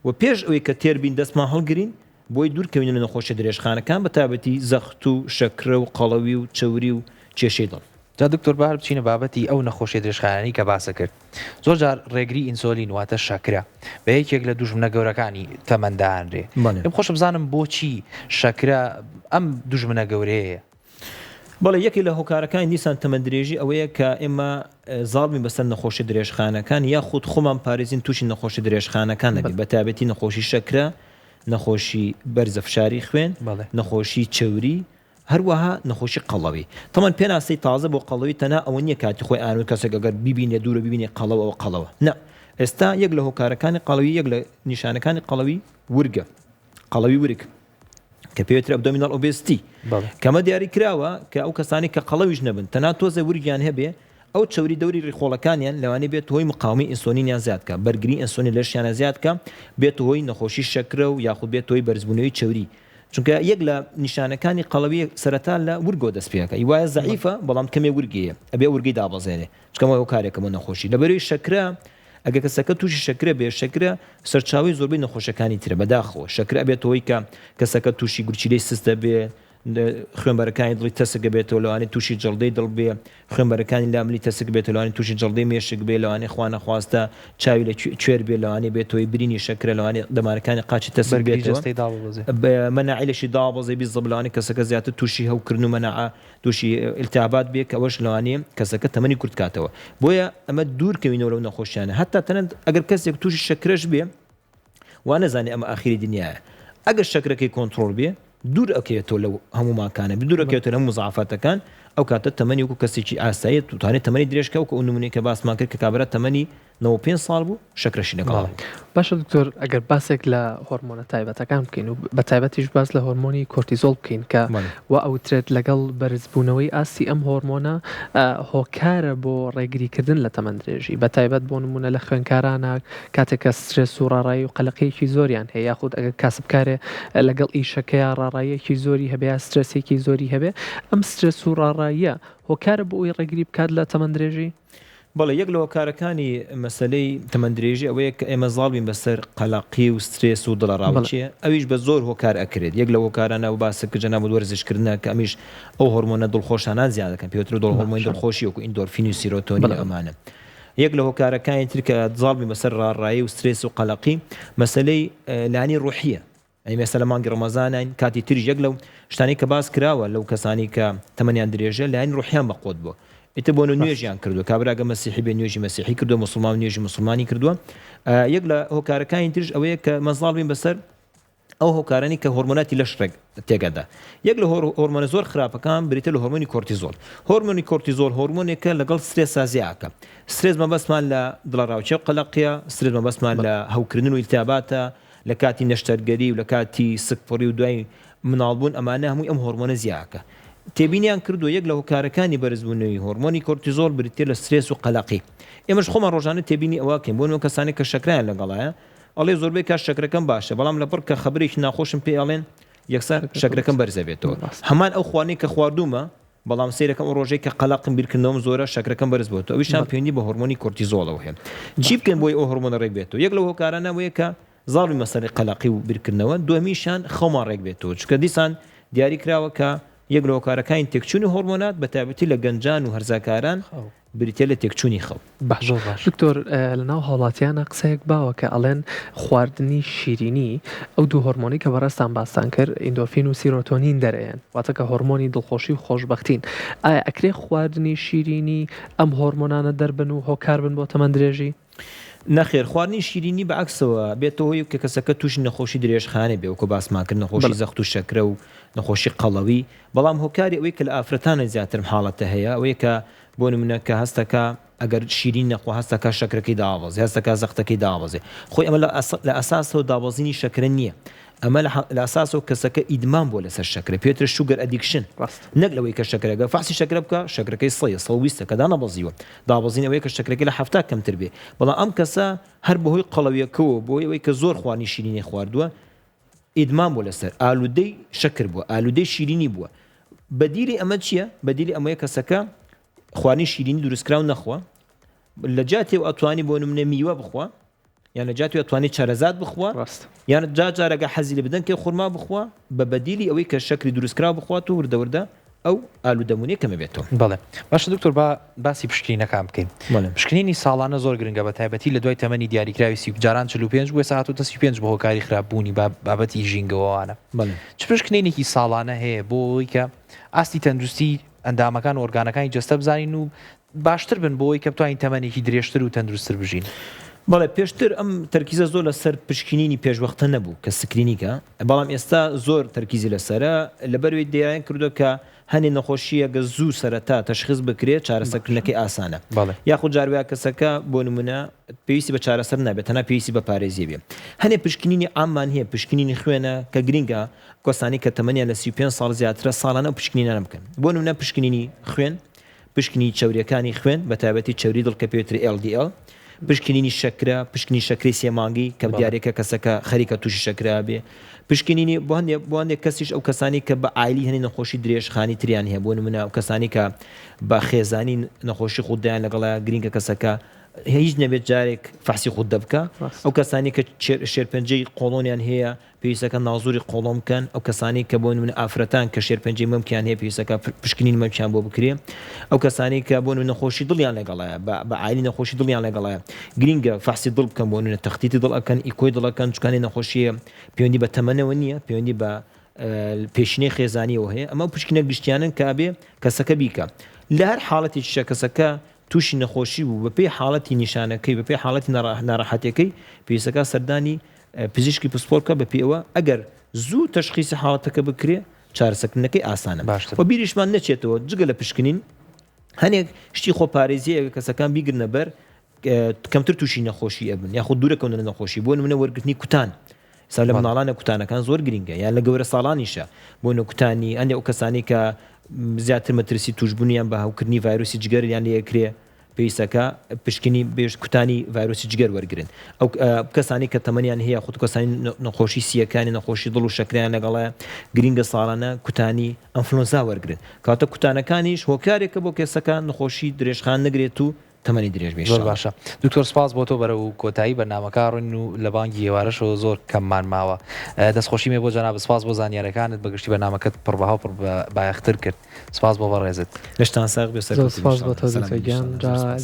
و پێش ئەوەی کە تێربین دەستمان هەڵگرین بۆی دوورکەوین لە نەخۆشی درێژخانەکان بە تایبەتی زەخت و شەکرە و قەڵەوی و چەوری و کێشەی دڵ جا دکتۆر بار بچینە بابەتی ئەو نەخۆشی درێژخانەی کە باسە کرد زۆر جار ڕێگری ئینسۆلین واتە شەکرە بە یەکێک لە دوژمنە گەورەکانی تەمەندانرێ ئەم خۆشە بزانم بۆچی شەکرە ئەم دوژمنە گەورەیە بەڵێ یەکی لە هۆکارەکانی دیسان تەمەندرێژی ئەوەیە کە ئێمە زاڵمی بەسەر نەخۆشی درێژخانەکان یاخود خۆمان پارێزین تووشی نەخۆشی درێژخانەکان دەبێت بە تایبەتی نەخۆشی شەکرە نەخۆشی بەرزەفشاری خوێن نەخۆشی چەوری هەروەها نەخۆشی قەڵەوی تەمان پێناسی تازە بۆ قەڵەوی تەنها ئەوە نییە کاتی خۆی ئاون کەسێک ئەگەر ببینێ دوورە ببینێ قەڵەوە ئەو قەڵەوە نه ئێستا یەک لە هۆکارەکانی قەڵەوی یەک لە نیشانەکانی قەڵەوی ورگە قەڵەوی ورگ کە پێوترە ئەبدۆمینال ئۆبێستی کەمە دیاری کراوە کە ئەو کەسانی کە قەڵەویش نەبن تەنها تۆزە ورگیان هەبێ ئەو چوری دەوری ڕیخۆڵەکانیان لەوانێ بێت هۆی مقاومی ئینسۆلینیان زیادکە بەرگری ئینسۆلین لەشیانە زیادکە بێت هۆی نەخۆشی شەکرە و یاخود بێت هۆی بەرزبوونەوەی چوری چونکە یەک لە نیشانەکانی قەڵەوی سەرەتا لە ورگۆ دەست پێەکە وایە زەعیفە بەڵام کەمێ ورگەیە ئەبێ ورگی دابەزێنێ چکەمە ئەو کارێکەمە نەخۆشی لەبەرەوەی شەکرە ئەگە کەسەکە تووشی شەکرە بێ شەکرە سەرچاوی زۆربەی نەخۆشەکانی ترە بەداخەوە شەکرە ئەبێت هۆی کە کەسەکە تووشی گورچیلەی سستە بێ خوێنبەرەکانی دڵی تەسک بێتەوە لەوانێ تووشی جەڵدەی دڵ بێ خوێنبەرەکانی لاملی تەسک بێت لەوانێ تووشی جەڵدەی مێشک بێ لەوانێ خوا نەخواستە چاوی لە کوێر بێ لەوانێ بێتەوەی برینی شەکرە لەوانێ دەمارەکانی قاچی تەسک بێتەوە مەناعیلەشی داوەزێ بی زەبلانی کەسەکە زیاتر تووشی هەوکردن و مەناع تووشی التیابات بێ کە ئەوەش لەوانێ کەسەکە تەمەنی کورت کاتەوە بۆیە ئەمە دوورکەوینەوە لەو نەخۆشیانە هەتا تەنەت ئەگەر کەسێک تووشی شەکرەش بێ وا نەزانێ ئەمە ئاخری دنیاە ئەگەر شەکرەکەی کۆنتڕۆڵ بێ دوور ئەکەوێتەوە لەو هەموو ماکانە دوور ئەکەوێتە هەموو مزعافاتەکان ئەو کاتە تەمەنی وەکو کەسێکی ئاساییت توانێت تەمەنی درێژکە وکە ئەو نمونەی کە باسمان کرد کە کابرا تەمەنی 95 ساڵ بوو شەکرەشی لەگەڵ باشە دکتۆر ئەگەر باسێک لە هۆرمۆنە تایبەتەکان بکەین و بە تایبەتیش باس لە هۆرمۆنی کۆرتیزۆل بکەین کە و ئەوترێت لەگەڵ بەرزبوونەوەی ئاسی ئەم هۆرمۆنە هۆکارە بۆ ڕێگریکردن لە تەمەندرێژی بە تایبەت بۆ نمونە لە خوێنکارانە کاتێکە سترێس و ڕاڕایی و قەلەقەیەکی زۆریان هەیە یاخود ئەگەر کاسبکارێ لەگەڵ ئیشەکەی ڕاڕایەکی زۆری هەبێ یا سترێسێکی زۆری هەبێ ئەم سترێس و ڕاڕاییە هۆکارە بۆ ئەوی ڕێگری بکات لە تەمەندرێژی بەڵێ یەک لە هۆکارەکانی مەسلەی تەمەندرێژی ئەوەیە کە ئێمە زاڵبین بەسەر قەلاقی و سترێس و دڵەڕاوچیە ئەویش بە زۆر هۆکار ئەکرێت یەک لە هۆکارانە و باسەکە جەناب وەرزشکردنە کە ئەمیش ئەو هۆرمۆنە دڵخۆشانە زیاد دەکەن پێوتر دڵ هۆرمۆنی دڵخۆشی وەکو ئیندۆرفین و سیرۆتۆنین ئەمانە یەک لە هۆکارەکانی تر کە زاڵبین بەسەر ڕاڕایی و سترێس و قەلاقی مەسلەی لانی ڕوحیە ئەی مەسە لە مانگی ڕەمەزانین کاتی تریش یەک لەو شتانی کە باس کراوە لەو کەسانی کە تەمەنیان درێژە لانی ڕوحیان بەقۆت بووە ئیتە بۆ نوێژیان کردو کابراگە مەسیحی بێ نوێژی مەسیحی کردو مسلمان نوێژی مسلمانی کردووە یەک لە هۆکارەکانی ترش ئەوەیە کە مەزاڵ بین بەسەر ئەو هۆکارانی کە هۆرمۆناتی لەش تێگەدا یەک لە هۆرمۆنە زۆر خراپەکان بریتە لە هۆرمۆنی کۆرتیزۆل هۆرمۆنی کۆرتیزۆل هۆرمۆنێکە لەگەڵ سترێس سازیاکە سترێس مەبەستمان لە دڵەڕاوچێ و قەلەقیە سترێس مەبەستمان لە هەوکردن و ئیلتیاباتە لە کاتی نەشتەرگەری و لە کاتی سکپڕی و دوای مناڵبوون ئەمانە هەمووی ئەم هۆرمۆنە زیاکە تێبینیان کردو یەک لە هۆکارەکانی بەرزبوونەوەی هۆرمۆنی کۆرتیزۆل بریتێ لە سترێس و قەلەقی ئێمەش خۆمان ڕۆژانە تێبینی ئەوەکەین بۆ نەوە کەسانی کە شەکرایان لەگەڵایە ئەڵێ زۆربەی کاش شەکرەکەم باشە بەڵام لەبەر کە خەبرێکی ناخۆشم پێ ئەڵێن یەکسەر شەکرەکەم بەرزەبێتەوە هەمان ئەو خوانەی کە خواردومە بەڵام سیرەکەم ئەو ڕۆژەی کە قەلەقم بیرکردنەوەم زۆرە شەکرەکەم بەرز بووەوە ئەویشان پەیوەندی بە هۆرمۆنی کۆرتیزۆلەوە هەیە چی بکەین بۆی ئەو هۆرمۆنە ڕێک بێتەوە یەک لە هۆکارانە وەیە کە زاڵی مەسەلەی قەلەقی و بیرکردنەوە دووەمیشان خەومان ڕێک بێتەوە چکە دیسان دیاری کراوە کە یەک لە هۆکارەکانی تێکچوونی هۆرمۆنات بە تایبەتی لە گەنجان و هەرزاکاران بریتێ لە تێکچوونی خەو باش دکتۆر لە ناو هاوڵاتیانە قسەیەک باوە کە ئەڵێن خواردنی شیرینی ئەو دوو هۆرمۆنی کە بەڕاستان باسان کرد ئیندۆرفین و سیرۆتۆنین دەرەیەن واتە کە هۆرمۆنی دڵخۆشی و خۆشبەختین ئایا ئەکرێ خواردنی شیرینی ئەم هۆرمۆنانە دەربن و هۆکار بن بۆ تەمەندرێژی نەخێر خواردنی شیرینی بەعکسەوە بێتەوەی کە کەسەکە تووشی نەخۆشی درێژخانە بێ وەکو باسمان کرد نەخۆشی زەخت و شەکرە و نەخۆشی قەڵەوی بەڵام هۆکاری ئەوەی کە لە ئافرەتانە زیاترم حاڵەتە هەیە ئەوەیە کە بۆ نمونە کە هەستەکە ئەگەر شیرین نەخوا هەستەکە شەکرەکەی داوەزێ هەستەکە زەختەکەی داوەزێ خۆی ئەمە لە ئەساسەوە داوەزینی شەکرە نییە ئەمە لە ئاساسەوە کەسەکە ئیدمان بۆ لەسەر شەکرە پێتر شوگەر ئەدیکشن نەک لەوەی کە شەکرەکە فاسی شەکرە بکە شەکرەکەی 100 کە دانەبەزیوە داوەزین ئەوەیە کە شەکرەکەی لە 70 کەمتر بێ بەڵام ئەم کەسە هەر بەهۆی قەڵەویەکەوە بۆی ئەوەی کە زۆر خوانی شیرینی خواردووە ئیدمان بۆ لەسەر ئالودەی شەکر بووە ئالودەی شیرینی بووە بەدیلی ئەمە چییە بەدیلی ئەمەیە کەسەکە خوانی شیرینی دروستکراو نەخوا لە جاتێ و ئەتوانی بۆ نمونە میوە بخوا یان لە جاتێ ئەتوانی چارەزات بخوا یان جارێگە حەزی لە بدەن کە خورما بخوا بە بەدیلی ئەوەی کە شەکری دروستکراو بخوات و وردەوردە ئەو ئالودەمونیە کەمە بێتەوە بەڵێ باشە دکتۆر باسی پشکنینەکان بکەین پشکنینی ساڵانە زۆر گرنگە بە تایبەتی لە دوای تەمەنی دیاریکراوی 35 بۆ ساعت و 35 بە هۆکاری خراپبوونی بابەتی ژینگەوەوانە چ پشکنینێکی ساڵانە هەیە بۆ ئەوەی کە ئاستی تەندروستی ئەندامەکان و ئۆرگانەکانی جەستە بزانین و باشتر بن بۆ ئەوەی کە بتوانین تەمەنێکی درێژتر و تەندروستتر بژین بەڵێ پێشتر ئەم تەرکیزە زۆر لەسەر پشکنینی پێشوەختە نەبوو کە سکرینیکە بەڵام ئێستا زۆر تەرکیزی لەسرە لەبەروی دیارین کردو کە هەنێ نەخۆشیە گە زوو سەرەتا تەشخیص بکرێت چارەسەرکردنەکەی ئاسانە یاخود جارویا کەسەکە بۆ نمونە پێویستی بە چارەسەر نابێت تەنها پێویستی بە پارێزیە بێ هەنێ پشکنینی ئامان هەیە پشکنینی خوێنە کە گرینگە کۆسانی کە تەمەنیان لە 35 ساڵ زیاترە ساڵانە پشکنینە بکەن بۆ نمونە پشکنینی خوێن پشکنی چاوریەکانی خوێن بە تایبەتی چاوری دڵ کە پێوتری LDL پشکنینی شەکرە پشکنی شەکری سێمانگی کە دیارێکە کەسەکە خەریکە تووشی شەکرا بێ پشکنینی بۆ هەندێک کەسیش ئەو کەسانی کە بە ئایلی هەنی نەخۆشی درێژخانی تریان هەیە بۆ نمونە ئەو کەسانی کە بە خێزانی نەخۆشی خوددایان لەگەڵا گرینگە کەسەکە هیچ نەبێت جارێک فحسی خود دەبکە ئەو کەسانی کە شێرپەنجەی قۆڵۆنیان هەیە پێویستەکە ناوزوری قۆڵۆم بکەن ئەو کەسانی کە بۆ نمونە ئافرەتان کە شێرپەنجەی مەمکیان هەیە پێویستەکە پشکنین مەمکیان بۆ بکرێ ئەو کەسانی کە بۆ نمونە نەخۆشی دڵیان لەگەڵایە بە عایلی نەخۆشی دڵیان لەگەڵایە گرینگە فحسی دڵ بکەن بۆ نمونە تەختیتی دڵ ئەکەن ئیکۆی دڵەکەن چکانی نەخۆشیە پەیوەندی بە تەمەنەوە نییە پەیوەندی بە پێشینەی خێزانیەوە هەیە ئەمە پشکنە گشتیانن کە بێ کەسەکە بیکە لە هەر حاڵەتێکی کەسەکە تووشی نەخۆشی بوو بەپێی حاڵەتی نیشانەکەی بەپێی حاڵەتی ناڕەحەتەکەی پێویستەکە سەردانی پزیشکی پسپۆرکە بەپێەوە ئەگەر زوو تەشخیصی حاڵەتەکە بکرێ چارەسەرکردنەکەی ئاسانە و بیریشمان نەچێتەوە جگە لە پشکنین هەنێک شتی خۆپارێزیە کەسەکان بیگرنە بەر کەمتر تووشی نەخۆشی ئەبن یاخود دوورەکەونە نەخۆشی بۆ نمونە وەرگرتنی کوتان سا لە مناڵانە کوتانەکان زۆر گرینگە یان لە گەورە ساڵانیشە بۆ نەکوتانی ئەندێ ئەو کەسانی کە زیاتر مەترسی توشببوونیان بە هاوکردنی ڤایرۆسی جگەر یان لەکرێ پێویستەکە پشکنی بێژ کوتانی ڤایرۆسی جگەر وەرگن ئەو کەسانی کە تەمەنیان هەیە خود کەسانی نەخۆشی سیەکانی نەخۆشی دڵ و شەکریان لەگەڵە گرینگە ساڵانە کوتانی ئەنفلۆنزا وەرگن کاتە کوتانەکانیش هۆکارێکە بۆ کەسەکە نەخۆشی درێژخان نەگرێت و تەمەنی درێژ بێ باشە دکتۆر سپاس بۆ تۆ بەرە و کۆتایی بەرنامەکە ڕۆین و لە بانگی ێوارەشەوە زۆر کەممان ماوە دەستخۆشی مێ بۆ جەناب سپاس بۆ زانیارەکانت بەگشتی بەرنامەکەت پڕبەها پڕ بایەختر کرد سپاس بۆ بەڕێزت لەشتان ساغ بێ سپاس بۆ تۆ زیزەگیان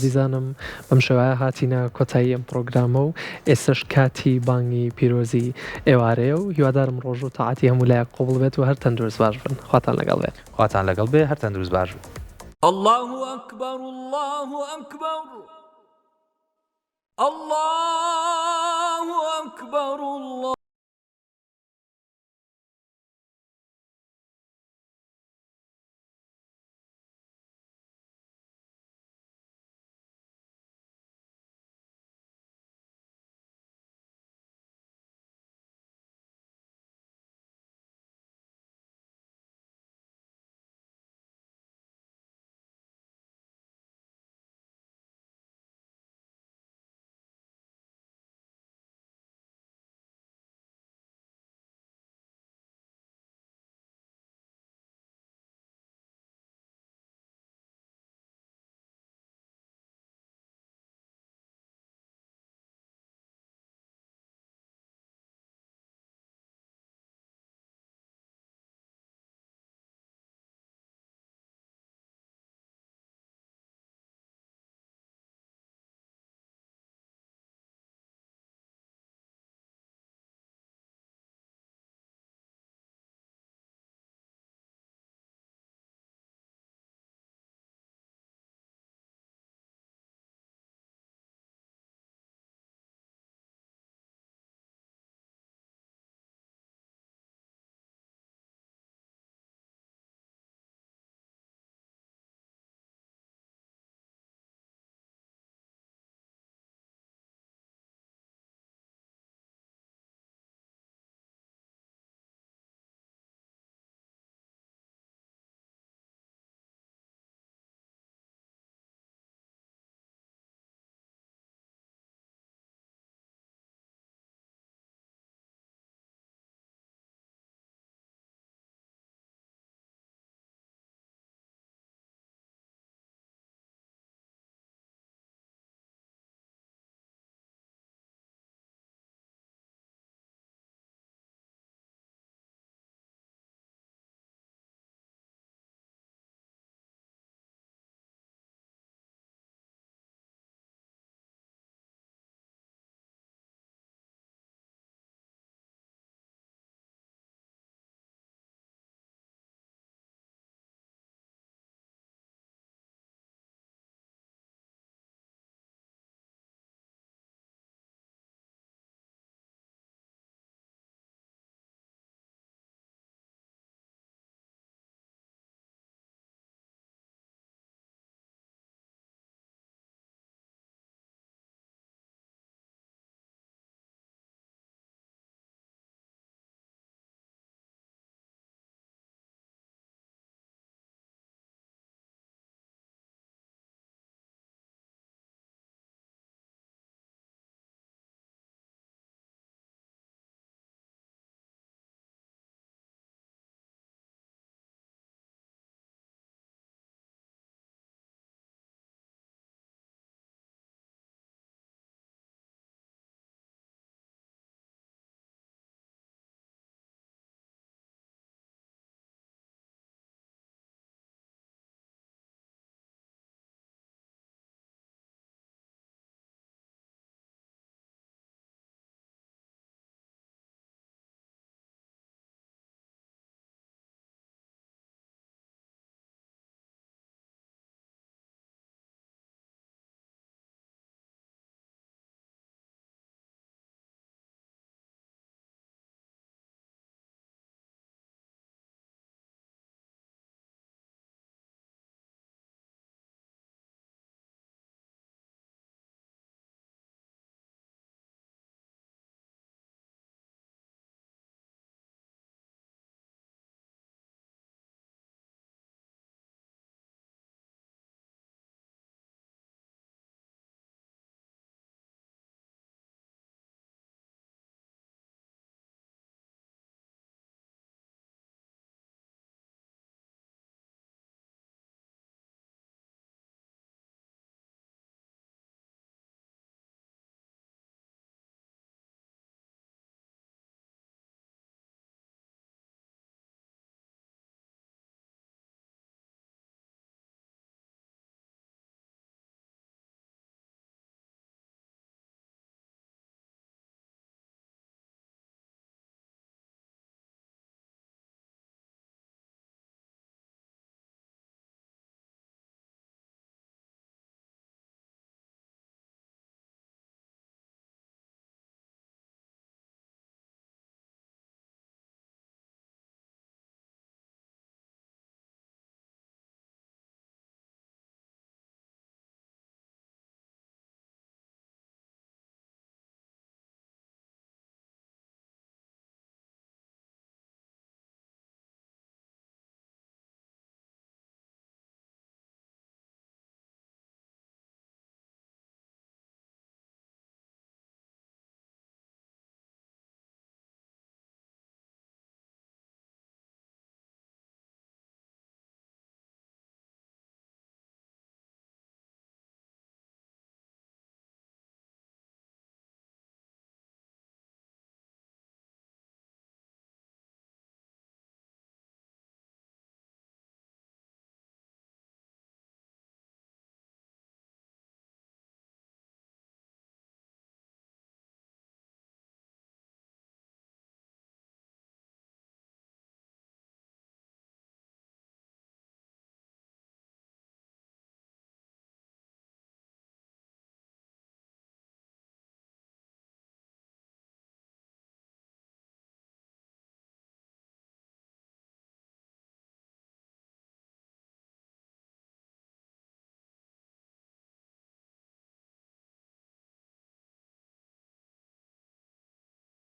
زیزانم بەم شێوایە هاتینە کۆتایی ئەم پرۆگرامە و ئێستش کاتی بانگی پیرۆزی ئێوارەیە و هیوادارم ڕۆژ و تاعاتی هەموو لایەک قوبڵ بێت و هەر تەندروست باش بن خواتان لەگەڵ بێت خواتان لەگەڵ بێ هەر تەندروست باش بن الله أكبر الله أكبر الله